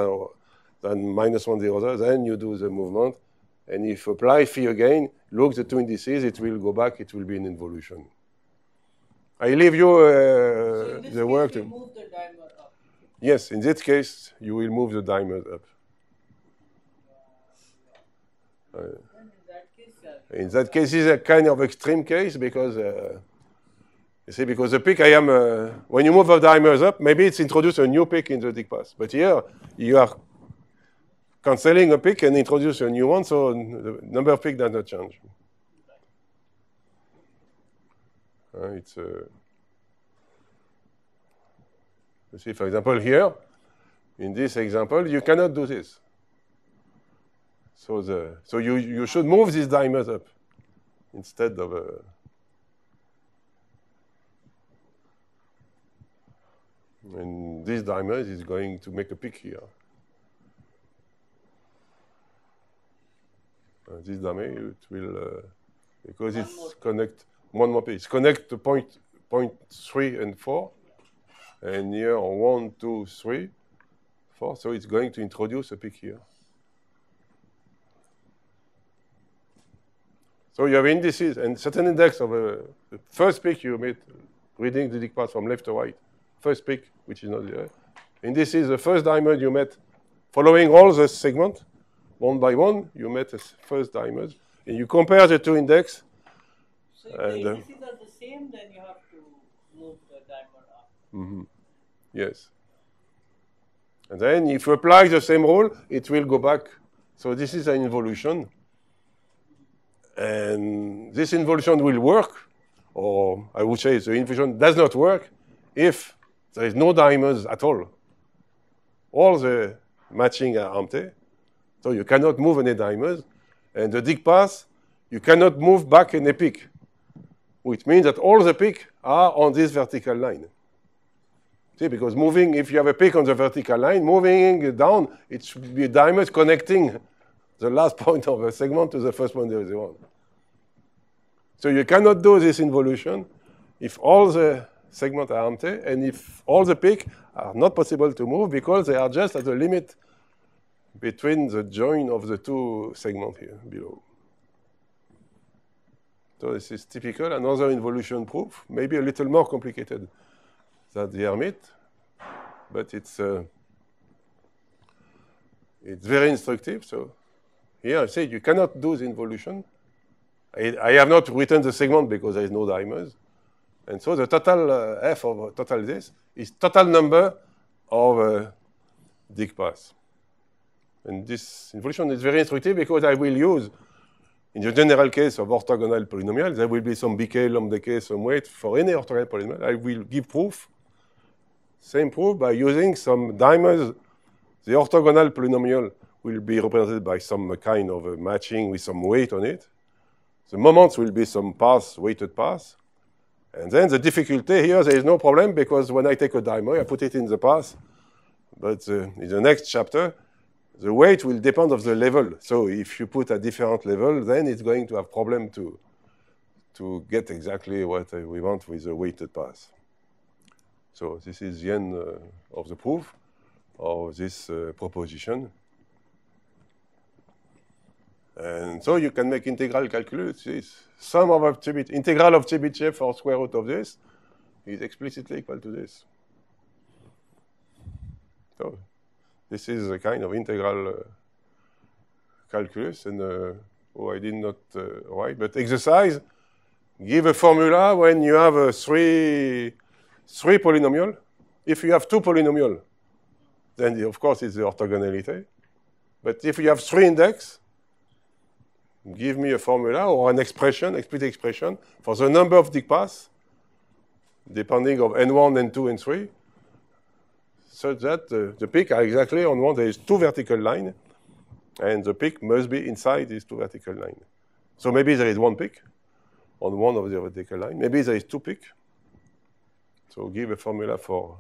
than minus one the other, then you do the movement. And if you apply phi again, look the two indices, it will go back, it will be an involution. I leave you So in this the case, work. we move the dimer up. Yes, in this case, you will move the dimer up. And in that case, In that case, it's a kind of extreme case because, you see, because the peak I am, when you move the dimers up, maybe it's introduce a new peak in the dig path. But here, you are cancelling a peak and introduce a new one, so the number of peaks does not change. It's, you see, for example, here, in this example, you cannot do this. So you should move these dimers up instead of and this dimer is going to make a peak here. This dimer, it will because it's connect one more peak. It's connect to point 3 and 4, and here 1, 2, 3, 4. So it's going to introduce a peak here. So you have indices and certain index of the first peak you made, reading the dig path from left to right. First peak, which is not there. Indices, the first dimer you met, following all the segments, one by one, you met the first dimers, and you compare the two index. So if the indices are the same, then you have to move the dimer up. Mm-hmm. Yes. And then if you apply the same rule, it will go back. So this is an involution. And this involution will work, or I would say the involution does not work if there is no dimers at all. All the matching are empty, so you cannot move any dimers. And the dig path, you cannot move back any peak, which means that all the peaks are on this vertical line. See, because moving, if you have a peak on the vertical line, moving down, it should be dimers connecting the last point of a segment to the first point of the one. So you cannot do this involution if all the segments are empty and if all the peaks are not possible to move because they are just at the limit between the join of the two segments here below. So this is typical, another involution proof, maybe a little more complicated than the Hermite, but it's very instructive. So here I say you cannot do the involution. I have not written the segment because there is no dimers. And so the total F of total this is total number of dig paths. And this involution is very instructive because I will use, in the general case of orthogonal polynomial, there will be some BK, lambda decay, some weight for any orthogonal polynomial. I will give proof, same proof by using some dimers. The orthogonal polynomial will be represented by some kind of a matching with some weight on it. The moments will be some paths, weighted paths. And then the difficulty here, there is no problem because when I take a dimer, I put it in the path. But in the next chapter, the weight will depend on the level. So if you put a different level, then it's going to have problem to get exactly what we want with the weighted path. So this is the end of the proof of this proposition. And so you can make integral calculus. This sum of integral of Chebyshev or square root of this is explicitly equal to this. So this is a kind of integral calculus, and I did not write, but exercise, give a formula when you have a three polynomial. If you have two polynomial, then of course it's the orthogonality. But if you have three index, give me a formula or an expression, explicit expression, for the number of dict paths, depending of n1, n2, and 3, such that the peak are exactly on one. There is two vertical lines, and the peak must be inside these two vertical lines. So maybe there is one peak on one of the vertical line. Maybe there is two peak. So give a formula for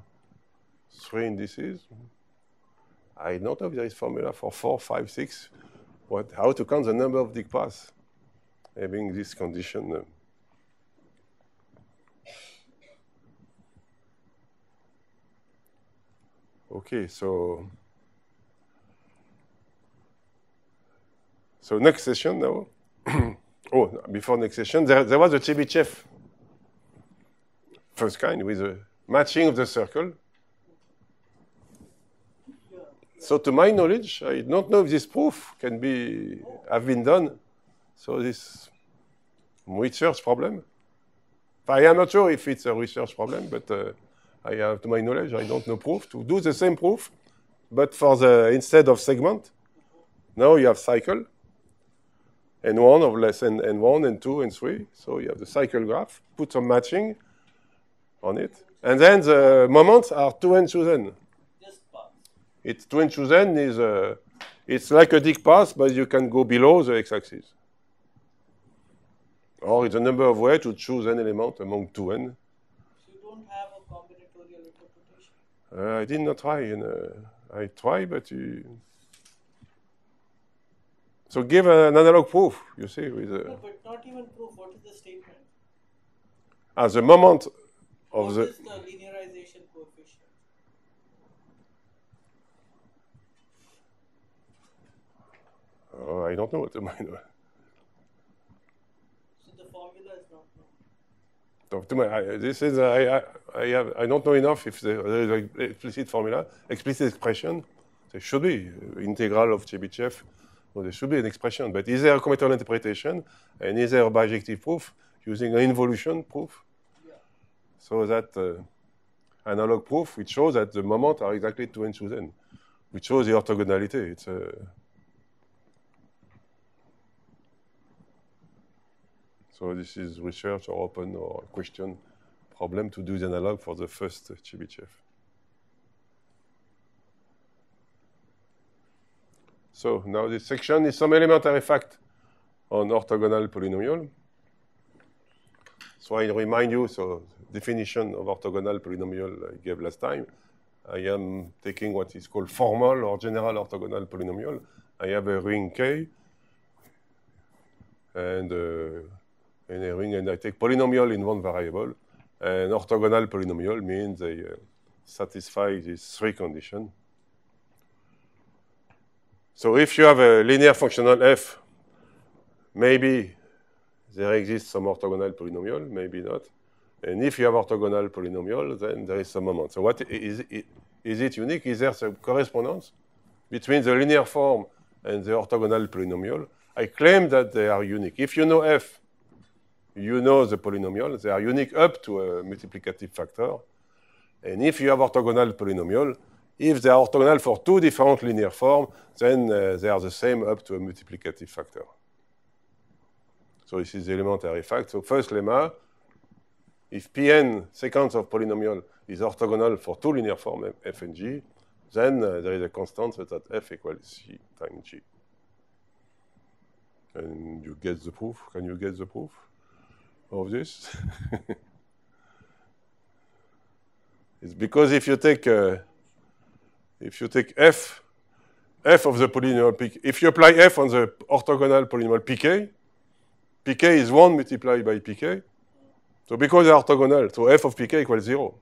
3 indices. I don't know if there is formula for 4, 5, 6. How to count the number of dict paths having this condition. Okay, so next session now. Before next session, there was a Chebyshev first kind with a matching of the circle. So to my knowledge, I don't know if this proof have been done. So this research problem. I am not sure if it's a research problem, but I have, to my knowledge, I don't know proof to do the same proof, but for instead of segment, now you have cycle, n1 of less than n1, n2, and 3. So you have the cycle graph, put some matching on it, and then the moments are 2n chosen. It's 2n chosen is it's like a dict path, but you can go below the x-axis. Or it's a number of ways to choose an element among 2n. So you don't have a combinatorial interpretation? I did not try. I try, but so give an analog proof, you see. No, but not even proof. What is the statement? As the moment of what is the linearization coefficient? I don't know what to mind. So the formula is not known. I don't know enough if there is an explicit formula, explicit expression. There should be integral of Chebyshev. So there should be an expression. But is there a combinatorial interpretation? And is there a bijective proof using an involution proof? Yeah. So that analog proof, which shows that the moments are exactly 2n chosen, which shows the orthogonality. It's So this is research or open or question problem to do the analog for the first Chebyshev. So now this section is some elementary fact on orthogonal polynomial. So I remind you, so definition of orthogonal polynomial I gave last time. I am taking what is called formal or general orthogonal polynomial. I have a ring K and a ring, and I take polynomial in one variable. And orthogonal polynomial means they satisfy these three conditions. So if you have a linear functional f, maybe there exists some orthogonal polynomial, maybe not. And if you have orthogonal polynomial, then there is some moment. So what is it unique? Is there some correspondence between the linear form and the orthogonal polynomial? I claim that they are unique. If you know f, you know the polynomial. They are unique up to a multiplicative factor. And if you have orthogonal polynomial, if they are orthogonal for two different linear forms, then they are the same up to a multiplicative factor. So this is the elementary fact. So first lemma, if Pn sequence of polynomial is orthogonal for two linear forms, f and g, then there is a constant such that f equals c times g. And you get the proof. Can you get the proof of this? It's because if you take f of the polynomial pk, if you apply f on the orthogonal polynomial pk is 1 multiplied by pk. So because they're orthogonal, so f of pk equals 0.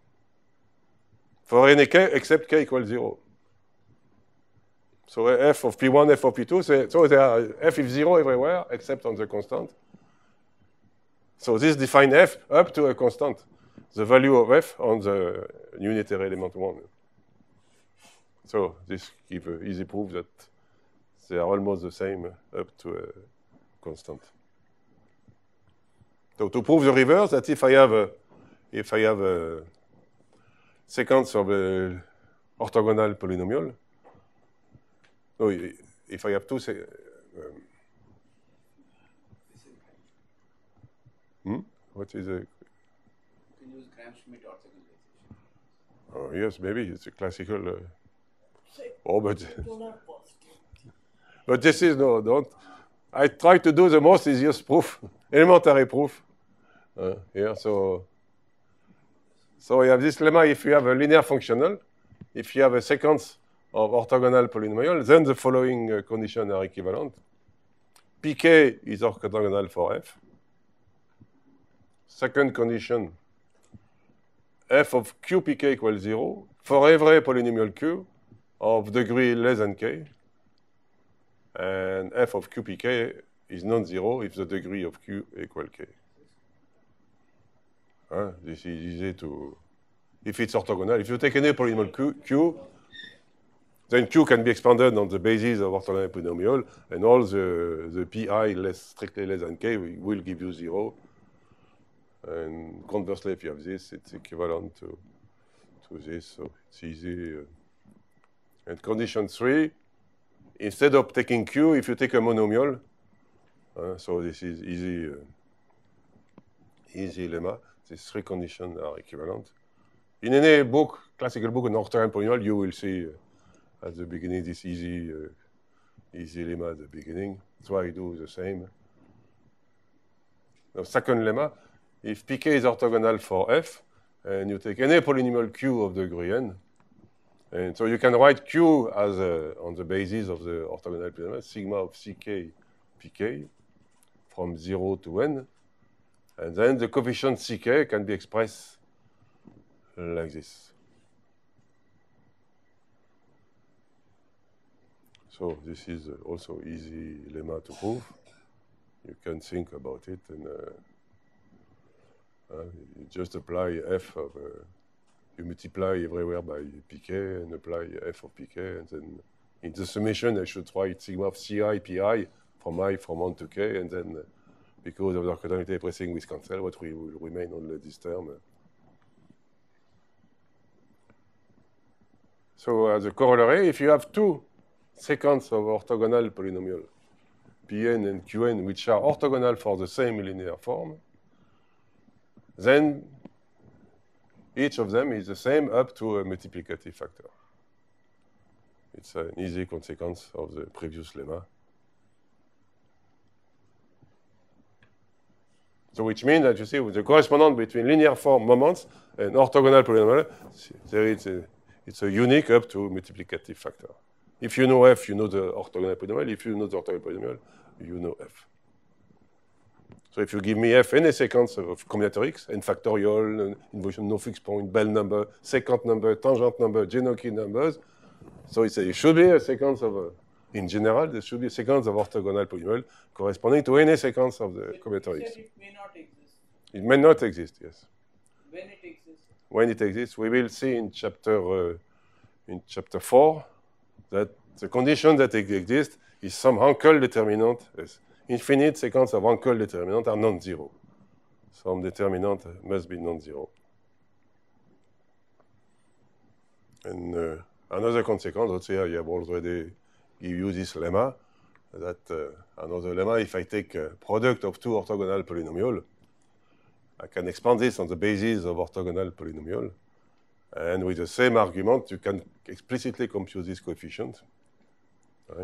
For any k except k equals 0. So f of p1, f of p2, so they are f is 0 everywhere except on the constant. So this defines f up to a constant, the value of f on the unitary element 1. So this gives an easy proof that they are almost the same up to a constant. So to prove the reverse, that if I have a sequence of a orthogonal polynomial, no, if I have two, what is a? You can use Gram-Schmidt orthogonalization. Oh yes, maybe it's a classical. Oh, but but this is no, don't. I try to do the most easiest proof, elementary proof. Here, so we have this lemma. If you have a linear functional, if you have a sequence of orthogonal polynomial, then the following conditions are equivalent. Pk is orthogonal for f. Second condition, f of qpk equals 0 for every polynomial q of degree less than k, and f of qpk is non-zero if the degree of q equals k. This is easy to, if it's orthogonal. If you take any polynomial q, then q can be expanded on the basis of orthogonal polynomial, and all the pi strictly less than k will give you 0. And conversely, if you have this, it's equivalent to this, so it's easy. And condition 3, instead of taking q, if you take a monomial, so this is easy lemma. These three conditions are equivalent. In any book, classical book on orthogonal polynomial, you will see at the beginning this easy lemma at the beginning. That's why I do the same. Now, second lemma, if pk is orthogonal for f, and you take any polynomial q of degree n, and so you can write q as on the basis of the orthogonal polynomial, sigma of ck pk from 0 to n, and then the coefficient ck can be expressed like this. So this is also easy lemma to prove. You can think about it, and you just apply f of, you multiply everywhere by pk and apply f of pk, and then in the summation I should write sigma of ci pi from 1 to k, and then because of the orthogonality, everything will cancel, what will remain only this term. So as a corollary, if you have two sequences of orthogonal polynomial, Pn and Qn, which are orthogonal for the same linear form, then each of them is the same up to a multiplicative factor. It's an easy consequence of the previous lemma. So which means that you see with the correspondence between linear form moments and orthogonal polynomial, it's a unique up to multiplicative factor. If you know f, you know the orthogonal polynomial. If you know the orthogonal polynomial, you know f. So if you give me f any sequence of combinatorics, n factorial, involution no fixed point, Bell number, secant number, tangent number, Genoa-Key numbers, so it should be a sequence of, in general, there should be a sequence of orthogonal polynomial corresponding to any sequence of the combinatorics. It may not exist. It may not exist, yes. When it exists. When it exists, we will see in chapter 4 that the condition that it exists is some Hankel determinant. Infinite sequence of Hankel determinant are non-zero. Some determinant must be non-zero. And another consequence, let's say I have already given you this lemma, that another lemma, if I take a product of two orthogonal polynomial, I can expand this on the basis of orthogonal polynomial. And with the same argument, you can explicitly compute this coefficient.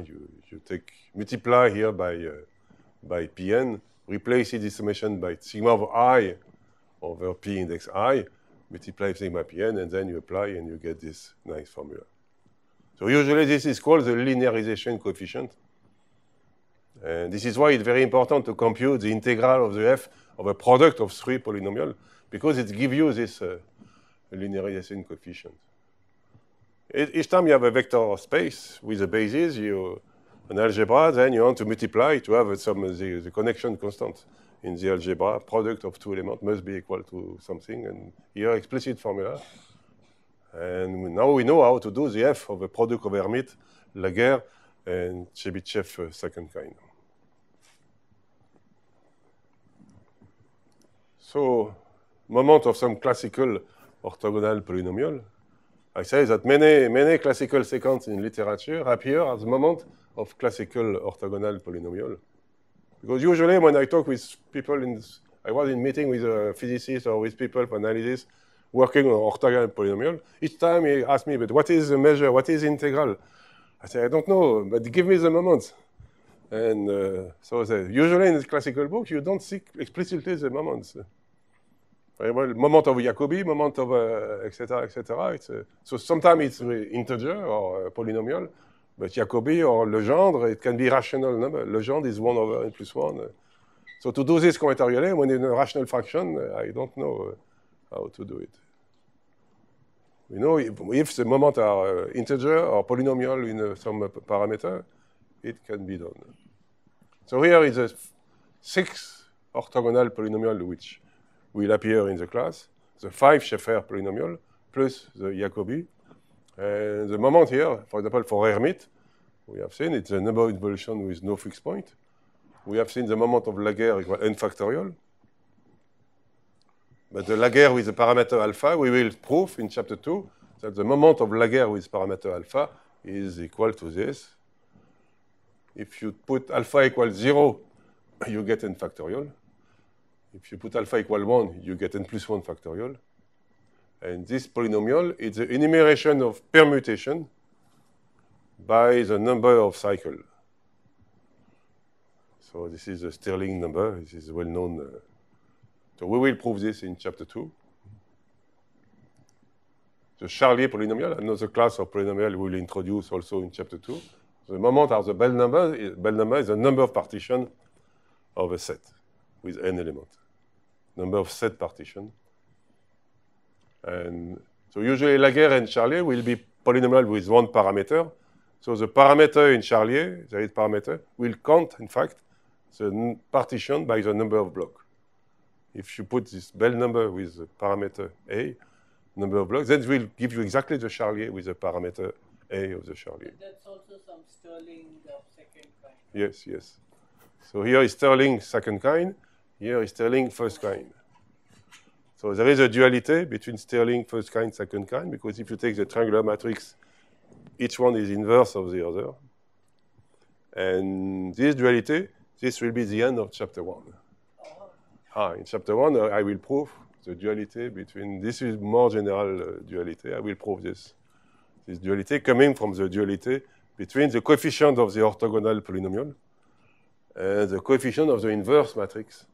You multiply here by Pn, replace this summation by sigma of I over P index I, multiply sigma Pn, and then you apply and you get this nice formula. So usually this is called the linearization coefficient. And this is why it's very important to compute the integral of the f of a product of three polynomials, because it gives you this linearization coefficient. Each time you have a vector space with a basis, an algebra, then you want to multiply to have the connection constant in the algebra. Product of two elements must be equal to something, and here explicit formula. And now we know how to do the F of a product of Hermite, Laguerre, and Chebyshev second kind. So, moment of some classical orthogonal polynomial. I say that many classical sequences in literature appear as the moment of classical orthogonal polynomial. Because usually when I talk with people, I was in meeting with a physicist or with people for analysis working on orthogonal polynomial. Each time he asks me, but what is the measure? What is the integral? I say, I don't know, but give me the moments. And so usually in the classical book, you don't see explicitly the moments. Well, moment of Jacobi, moment of etc., etc. So sometimes it's integer or polynomial, but Jacobi or Legendre, it can be rational number. Legendre is 1 over n plus 1. So to do this combinatorially, when in a rational fraction, I don't know how to do it. We know if the moments are integer or polynomial in some parameter, it can be done. So here is a 6 orthogonal polynomial which will appear in the class, the 5 Scheffer polynomial plus the Jacobi. And the moment here, for example, for Hermite, we have seen it's a number involution with no fixed point. We have seen the moment of Laguerre equal n factorial. But the Laguerre with the parameter alpha, we will prove in chapter 2 that the moment of Laguerre with parameter alpha is equal to this. If you put alpha equals 0, you get n factorial. If you put alpha equal 1, you get n plus 1 factorial. And this polynomial is the enumeration of permutation by the number of cycles. So this is a Stirling number. This is well known. So we will prove this in chapter 2. The Charlier polynomial, another class of polynomial we will introduce also in chapter 2. The moment are the Bell number. Bell number is the number of partition of a set with n elements. Number of set partition. And so usually Laguerre and Charlier will be polynomial with one parameter. So the parameter in Charlier, there is parameter, will count, in fact, the partition by the number of blocks. If you put this Bell number with the parameter A, number of blocks, then it will give you exactly the Charlier with the parameter A of the Charlier. That's also some Stirling of second kind. Yes, yes. So here is Stirling second kind, here is Stirling first kind. So there is a duality between Stirling first kind, second kind, because if you take the triangular matrix, each one is inverse of the other. And this duality, this will be the end of chapter 1. In chapter 1, I will prove the duality between, this is more general duality, I will prove this duality coming from the duality between the coefficient of the orthogonal polynomial and the coefficient of the inverse matrix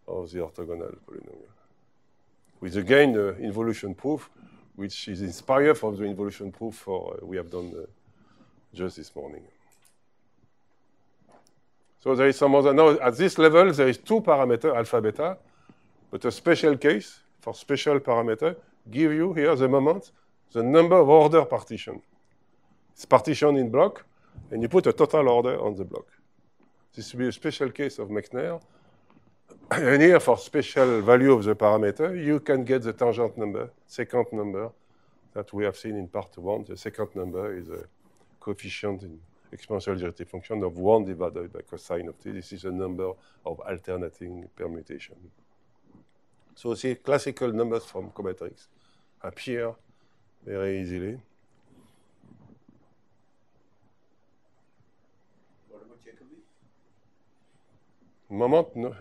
of the orthogonal polynomial. With again the involution proof, which is inspired from the involution proof we have done just this morning. So there is some other, now at this level there is 2 parameters, alpha, beta, but a special case for special parameter give you here the moment, the number of order partition. It's partition in block, and you put a total order on the block. This will be a special case of Mechner. And here for special value of the parameter, you can get the tangent number, secant number, that we have seen in part 1. The secant number is a coefficient in exponential derivative function of 1 divided by cosine of t. This is a number of alternating permutation. So see, classical numbers from combinatorics appear very easily. What about Jacobi? Moment, no.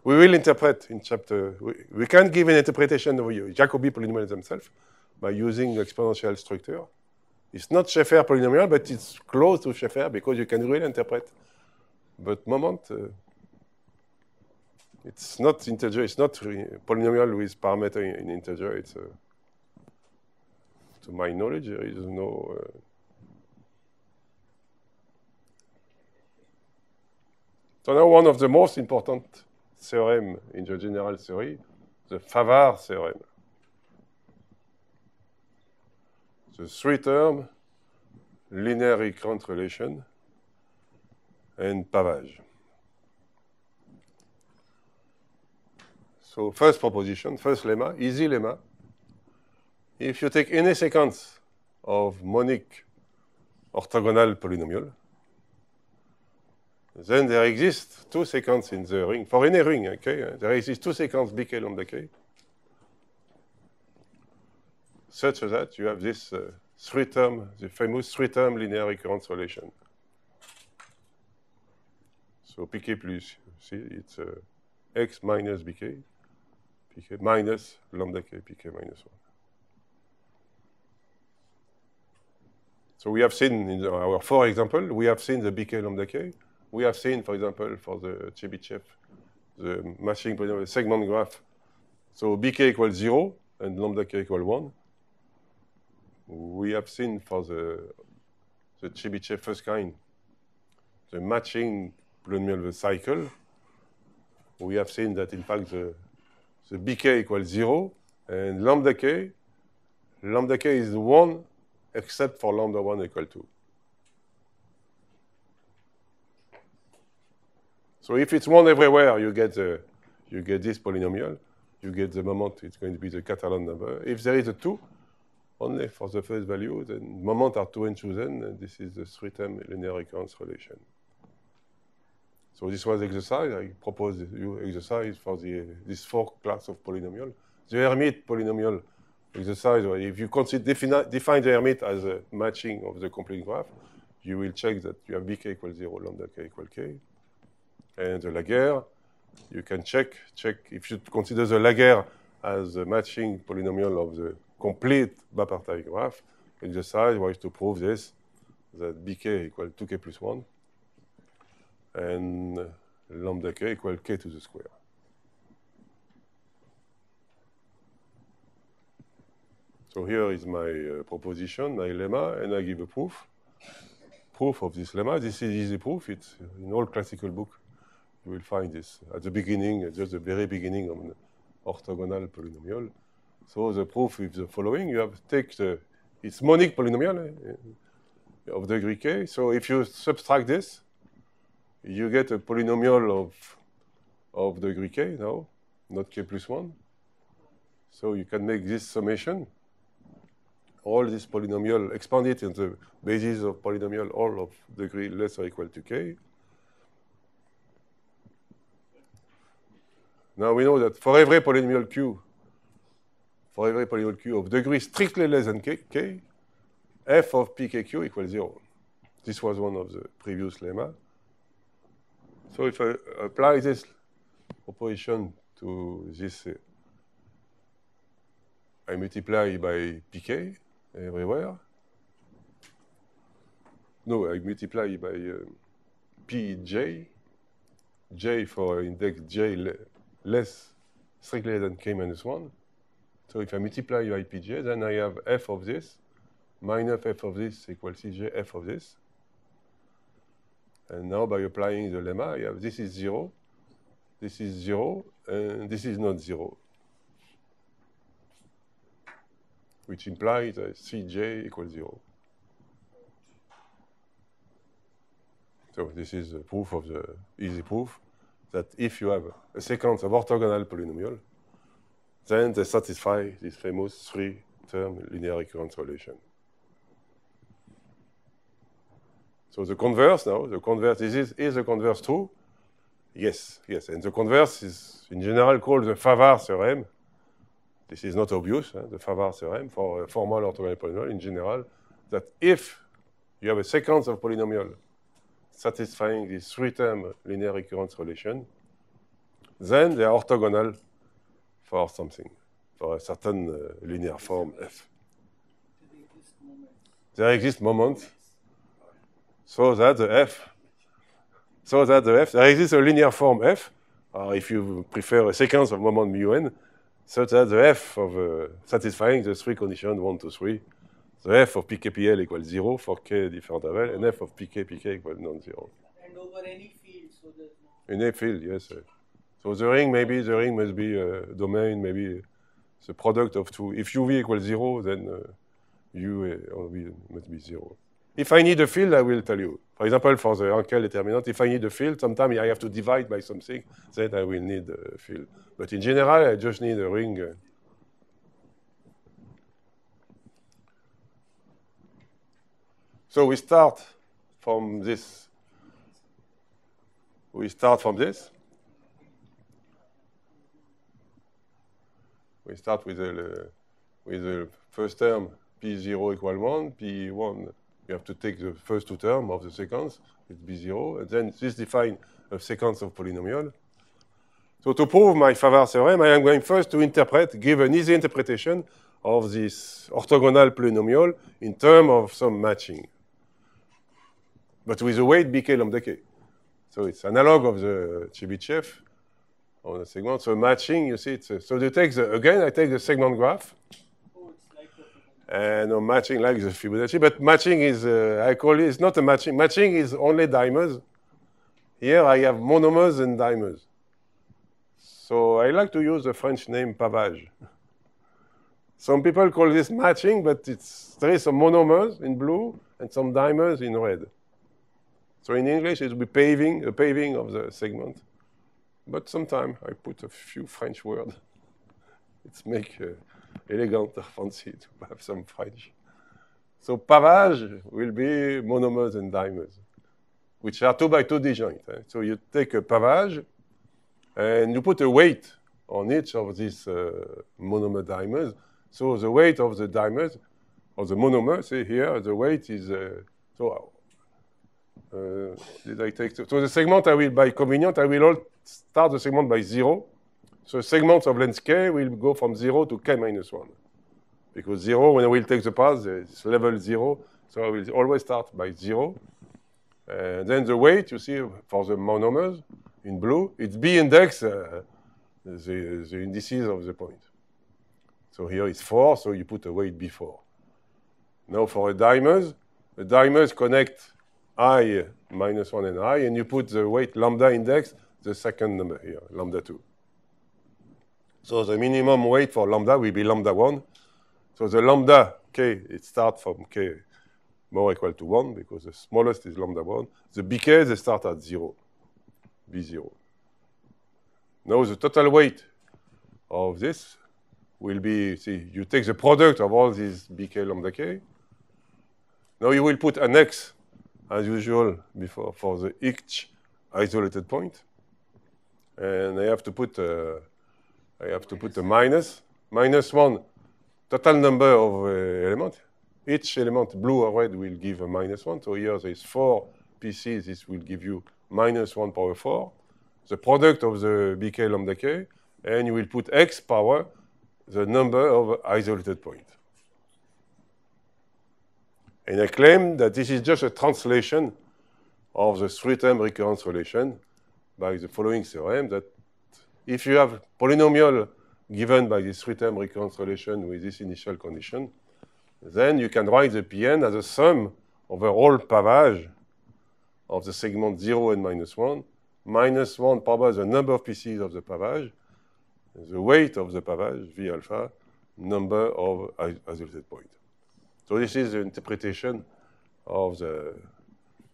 We will interpret in chapter. We can give an interpretation of Jacobi polynomials themselves by using exponential structure. It's not Scheffer polynomial, but it's close to Scheffer because you can really interpret. But moment, it's not integer. It's not polynomial with parameter in integer. It's to my knowledge, there is no. So now one of the most important theorem in the general theory, the Favart theorem. the three-term linear recurrent relation and pavage. So first proposition, first lemma, easy lemma. If you take any sequence of monic orthogonal polynomial, then there exist two sequences in the ring. For any ring, okay, there exist two sequences bk lambda k, such that you have this three-term, the famous three-term linear recurrence relation. So pk plus, see, it's x minus bk, pk minus lambda k, pk minus 1. So we have seen in our 4 example, we have seen the bk lambda k. We have seen, for example, for the Chebyshev, the matching polynomial segment graph. So bk equals 0 and lambda k equals 1. We have seen for the Chebyshev first kind, the matching polynomial the cycle. We have seen that in fact the bk equals 0 and lambda k is 1 except for lambda 1 equal 2. So if it's 1 everywhere, you get this polynomial. You get the moment, it's going to be the Catalan number. If there is a 2, only for the first value, then moment are 2 and chosen, and this is the three-term linear recurrence relation. So this was exercise. I propose you exercise for this 4 class of polynomial. The Hermite polynomial exercise, if you define the Hermite as a matching of the complete graph, you will check that you have bk equals 0, lambda k equals k. And the Laguerre, you can check if you consider the Laguerre as a matching polynomial of the complete bipartite graph. Exercise was to prove this, that bk equals 2k plus 1, and lambda k equals k to the square. So here is my proposition, my lemma, and I give a proof of this lemma. This is easy proof. It's in all classical books. You will find this at the beginning, just the very beginning of an orthogonal polynomial. So the proof is the following. You have to take it's monic polynomial of degree k. So if you subtract this, you get a polynomial of degree k now, not k plus 1. So you can make this summation. All this polynomial, expand it into the basis of polynomial all of degree less or equal to k. Now we know that for every polynomial q of degree strictly less than k, f of pkq equals 0. This was one of the previous lemma. So if I apply this operation to this, I multiply by pk everywhere. No, I multiply by pj, j for index j less strictly than k minus 1. So if I multiply by pj, then I have f of this minus f of this equals cj f of this. And now by applying the lemma, I have this is 0, and this is not 0, which implies that cj equals 0. So this is the proof of the easy proof that if you have a sequence of orthogonal polynomial, then they satisfy this famous three-term linear recurrence relation. So the converse now, is the converse true? Yes, and the converse is in general called the Favart theorem. This is not obvious, the Favart theorem for a formal orthogonal polynomial in general, that if you have a sequence of polynomial satisfying this three-term linear recurrence relation, then they are orthogonal for something, for a certain linear form f. There exist moments so that the f, there exists a linear form f, or if you prefer a sequence of moment mu n, such that the f of satisfying the three conditions 1 to 3, the f of pkpl equals 0 for k different level, and f of pk equals non-zero. And over any field, so there's no... In a field, yes. So the ring must be a domain, maybe the product of two. If uv equals 0, then must be 0. If I need a field, I will tell you. For example, for the Hankel determinant, if I need a field, sometimes I have to divide by something, then I will need a field. But in general, I just need a ring. So we start from this. We start from this. We start with the first term, P0 equal 1, P1. You have to take the first two terms of the sequence, it's B0, and then this defines a sequence of polynomial. So to prove my Favart theorem, I am going first to give an easy interpretation of this orthogonal polynomial in terms of some matching, but with the weight bk lambda k. So it's analog of the Chebyshev on the segment. So matching, you see, it's so you take again, I take the segment graph. And matching like the Fibonacci, but matching is, I call it, it's not a matching. Matching is only dimers. Here I have monomers and dimers. So I like to use the French name pavage. Some people call this matching, but there is some monomers in blue and some dimers in red. So in English it will be paving, a paving of the segment. But sometimes I put a few French words. It's make elegant or fancy to have some French. So pavage will be monomers and dimers, which are 2 by 2 disjoint. So you take a pavage and you put a weight on each of these monomer dimers. So the weight of the dimers, or the monomer, say here, the weight is, did I take, so the segment I will, by convenient, I will start the segment by 0. So segments of length k will go from 0 to k minus 1. Because 0, when I will take the path, it's level 0. So I will always start by 0. And then the weight, you see, for the monomers in blue, it's B index, the indices of the point. So here it's 4, so you put a weight B4. Now for the dimers connect I minus 1 and I, and you put the weight lambda index, the second number here, lambda 2. So the minimum weight for lambda will be lambda 1. So the lambda k, it starts from k more equal to 1, because the smallest is lambda 1. The bk, they start at 0, b0. Now the total weight of this will be, see, you take the product of all these bk lambda k. Now you will put an x, as usual, before for the each isolated point. And I have to put a minus 1, total number of elements. Each element, blue or red, will give a minus 1. So here there is 4 PCs. This will give you minus 1 power 4. The product of the bk lambda k, and you will put x power, the number of isolated points. And I claim that this is just a translation of the three-term recurrence relation by the following theorem, that if you have polynomial given by this three-term recurrence relation with this initial condition, then you can write the Pn as a sum over all pavage of the segment 0 and minus 1. Minus 1 powered by the number of PCs of the pavage, the weight of the pavage, V alpha, number of isolated points. So this is the interpretation of the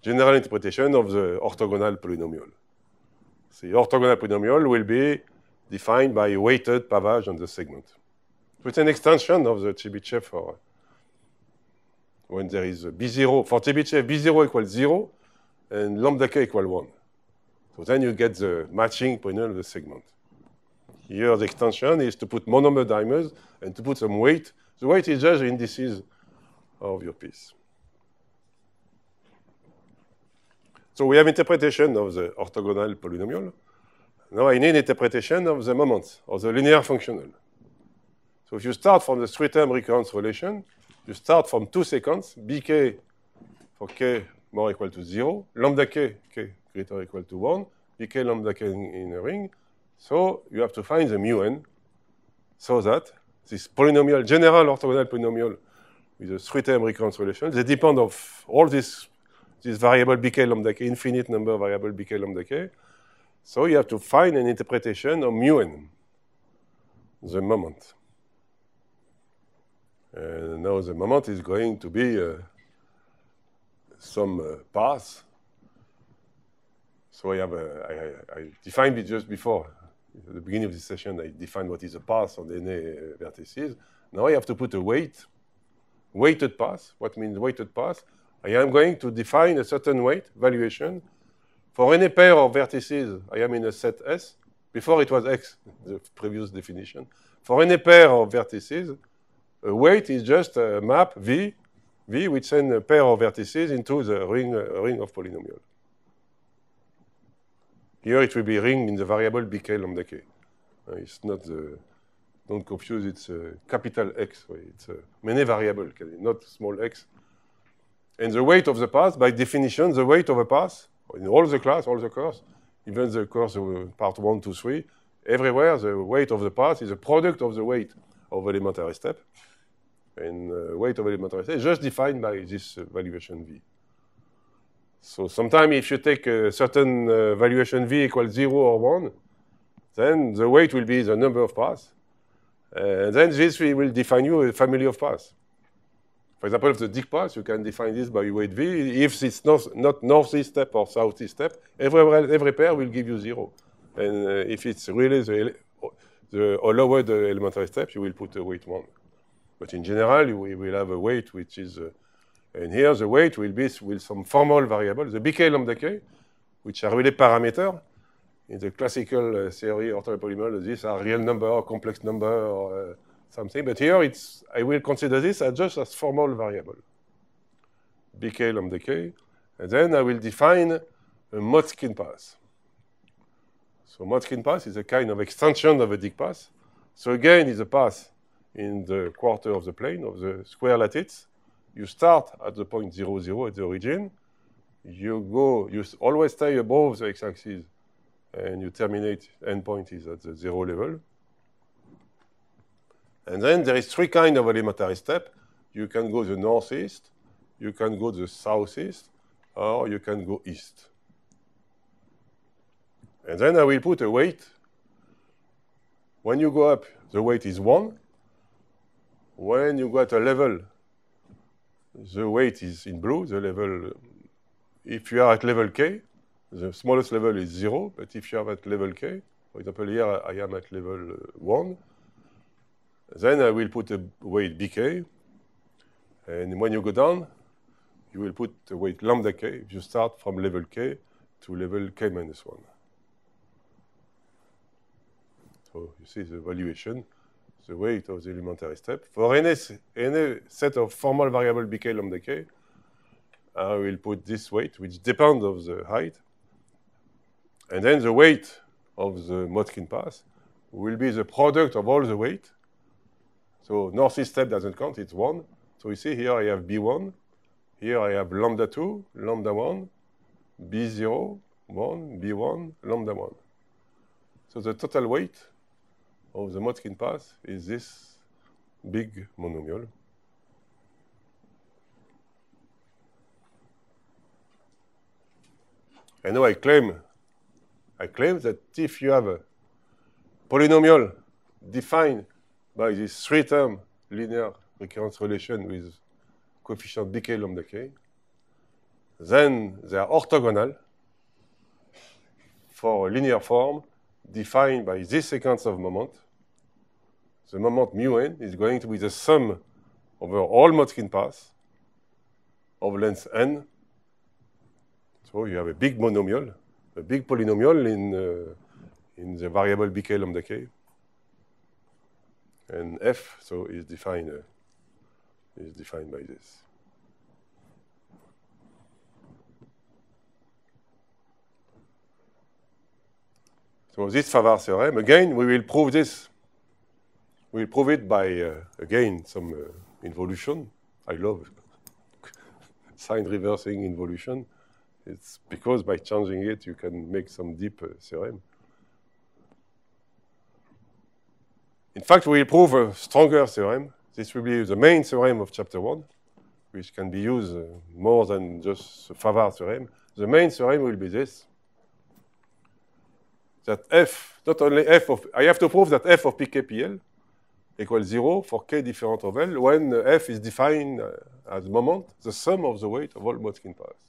general interpretation of the orthogonal polynomial. The orthogonal polynomial will be defined by a weighted pavage on the segment. So it's an extension of the Chebyshev for when there is a B0. For Chebyshev, B0 equals 0 and lambda k equals 1. So then you get the matching polynomial of the segment. Here the extension is to put monomer dimers and to put some weight. The weight is just the indices of your piece. So we have interpretation of the orthogonal polynomial. Now I need interpretation of the moments, of the linear functional. So if you start from the three-term recurrence relation, you start from two sequences, bk for k more equal to 0, lambda k, k greater or equal to 1, bk lambda k in a ring. So you have to find the mu n so that this polynomial, general orthogonal polynomial with a three-term recurrence relation, they depend of all this variable bk lambda k, infinite number of variable bk lambda k. So you have to find an interpretation of mu n, the moment. And now the moment is going to be some path. So I defined it just before. At the beginning of this session, I defined what is a path on any vertices. Now I have to put a weighted path. What means weighted path? I am going to define a certain weight, valuation, for any pair of vertices. I am in a set S. Before it was X, the previous definition. For any pair of vertices, a weight is just a map V, which sends a pair of vertices into the ring of polynomial. Here it will be ring in the variable bk lambda k. It's not the, don't confuse, it's a capital X. It's a many variable, not small x. And the weight of the path, by definition, the weight of a path, in all the class, all the course, even the course of part 1, 2, 3, everywhere the weight of the path is a product of the weight of elementary step. And weight of elementary step is just defined by this valuation V. So sometimes if you take a certain valuation V equals 0 or 1, then the weight will be the number of paths. And then this will define you a family of paths. For example, if the Dick path, you can define this by weight V. If it's not northeast step or southeast step, every pair will give you 0. And if it's really the lower the elementary step, you will put a weight 1. But in general, we will have a weight which is, and here the weight will be with some formal variable, the bk lambda k, which are really parameters. In the classical theory of polynomial, these are real number or complex number or something. But here I will consider this as just as formal variable, bk lambda k, and then I will define a Motzkin path. So Motzkin path is a kind of extension of a Dick path. So again, it's a path in the quarter of the plane of the square lattice. You start at the point 0, 0 at the origin. You always stay above the x-axis, and you terminate, endpoint is at the 0 level. And then there is 3 kinds of elementary step. You can go the northeast, you can go the southeast, or you can go east. And then I will put a weight. When you go up, the weight is 1. When you go at a level, the weight is in blue, the level, if you are at level k, the smallest level is 0, but if you are at level k, for example, here I am at level 1, then I will put a weight bk, and when you go down, you will put the weight lambda k, if you start from level k to level k minus 1. So you see the valuation, the weight of the elementary step. For any set of formal variable bk lambda k, I will put this weight, which depends on the height. And then the weight of the Motzkin path will be the product of all the weight. So northeast step doesn't count, it's 1. So you see here I have b1, here I have lambda 2, lambda 1, b0, 1, b1, lambda 1. So the total weight of the Motzkin path is this big monomial. And now I claim that if you have a polynomial defined by this 3-term linear recurrence relation with coefficient bk lambda k, then they are orthogonal for a linear form defined by this sequence of moment. The moment mu n is going to be the sum over all Motzkin paths of length n. So you have a big monomial, a big polynomial in the variable bk lambda k. And f, so is defined by this. So this Favart theorem, again, we will prove this. We'll prove it by, again, some involution. I love sign reversing involution. It's because by changing it, you can make some deep theorem. In fact, we'll prove a stronger theorem. This will be the main theorem of chapter 1, which can be used more than just the Favart theorem. The main theorem will be this. That f, not only f of, I have to prove that f of pkpl equals 0 for k different of L when f is defined as moment the sum of the weight of all Motzkin paths.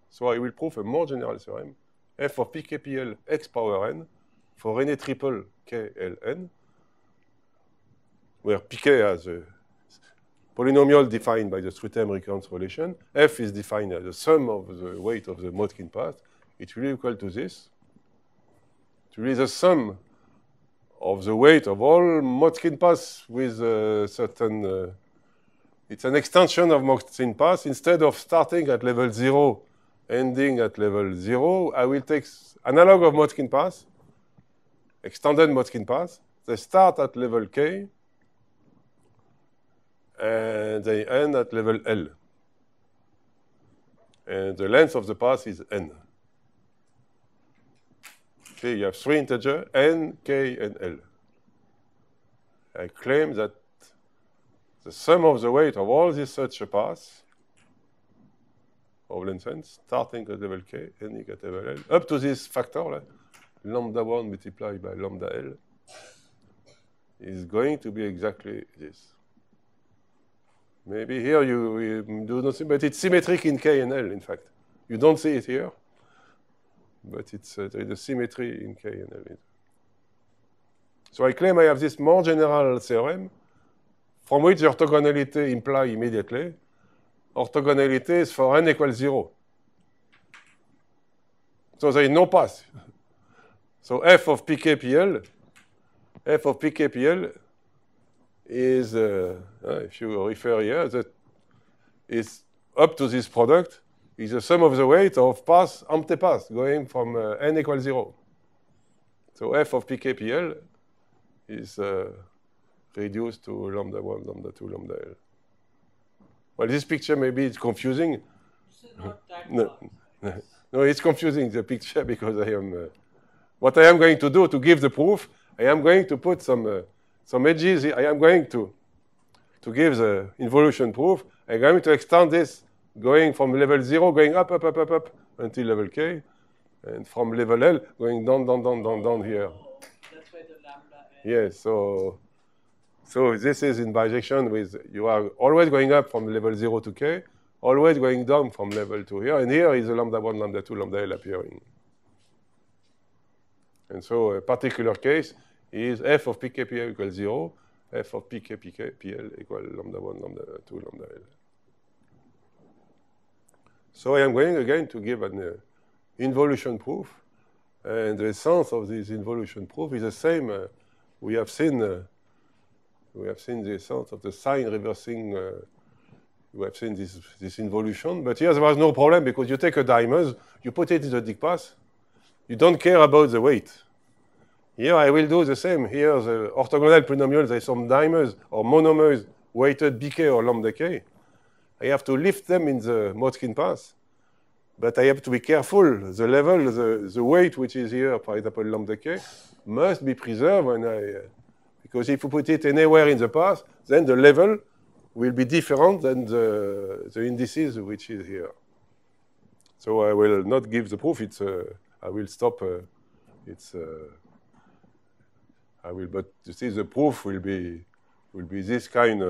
So I will prove a more general theorem, f of pkpl x power n for any triple kln, where pk has a polynomial defined by the three-term recurrence relation. F is defined as the sum of the weight of the Motzkin path. It will be equal to this. It will be the sum of the weight of all Motzkin paths with a certain... it's an extension of Motzkin path. Instead of starting at level 0, ending at level 0, I will take analog of Motzkin path, extended Motzkin path. They start at level k, and they end at level L. And the length of the path is n. Okay, you have three integers, n, k, and L. I claim that the sum of the weight of all these such paths of length n, starting at level k, ending at level L, up to this factor, like, lambda 1 multiplied by lambda L, is going to be exactly this. Maybe here you do not see, but it's symmetric in K and L, in fact. You don't see it here, but it's there is a symmetry in K and L. So I claim I have this more general theorem from which the orthogonality implies immediately. Orthogonality is for n equals 0. So there is no path. So f of pkpl is, if you refer here, that is up to this product is the sum of the weight of paths, empty paths, going from n equals 0. So f of pkpl is reduced to lambda 1, lambda 2, lambda L. Well, this picture maybe it's confusing. This is not that fast. No, it's confusing, the picture, because I am... what I am going to do to give the proof, I am going to put some edges. I am going to give the involution proof. I'm going to extend this going from level 0, going up until level k, and from level L going down here. That's why the lambda L. Yes, so this is in bijection with, you are always going up from level 0 to k, always going down from level 2 here, and here is a lambda 1, lambda 2, lambda L appearing. And so a particular case is f of pkpl equals 0, f of pkpl equal lambda 1, lambda 2, lambda L. So I am going again to give an involution proof, and the essence of this involution proof is the same. We have seen the essence of the sign reversing. We have seen this involution, but here there was no problem because you take a dimers, you put it in the dict path, you don't care about the weight. Here I will do the same. Here the orthogonal polynomials, there are some dimers or monomers weighted bk or lambda k. I have to lift them in the Motzkin path, but I have to be careful. The level, the weight which is here, for example, lambda k, must be preserved when because if you put it anywhere in the path, then the level will be different than the indices which is here. So I will not give the proof. I will stop. But you see, the proof will be this kind.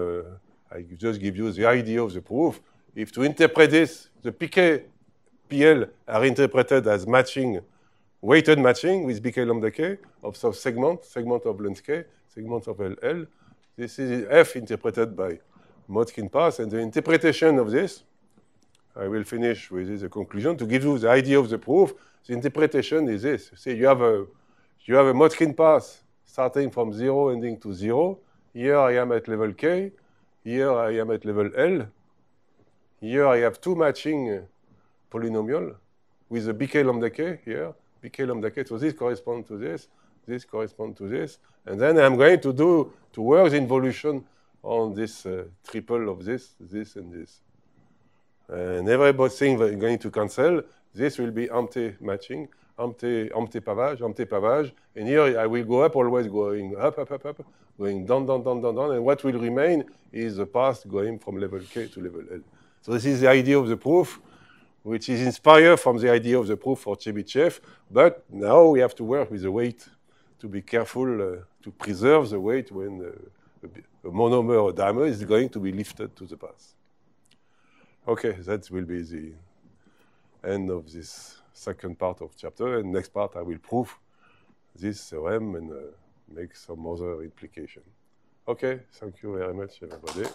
I just give you the idea of the proof. If to interpret this, the PL are interpreted as matching, weighted matching with BK lambda K of some segment of length K, segment of LL. This is F interpreted by Motzkin path, and the interpretation of this, I will finish with this, the conclusion. To give you the idea of the proof, the interpretation is this. See, you have a Motzkin path starting from 0, ending to 0. Here I am at level K. Here I am at level L. Here I have two matching polynomial with a BK lambda K here, BK lambda K. So this corresponds to this corresponds to this. And then I'm going to work the involution on this triple of this, and this. And everything is going to cancel. This will be empty matching, empty pavage. And here I will go up, always going up, going down. And what will remain is the path going from level K to level L. So this is the idea of the proof, which is inspired from the idea of the proof for Chebyshev. But now we have to work with the weight to be careful to preserve the weight when a monomer or dimer is going to be lifted to the path. Okay, that will be the end of this second part of chapter. And next part, I will prove this theorem and make some other implication. Okay, thank you very much, everybody.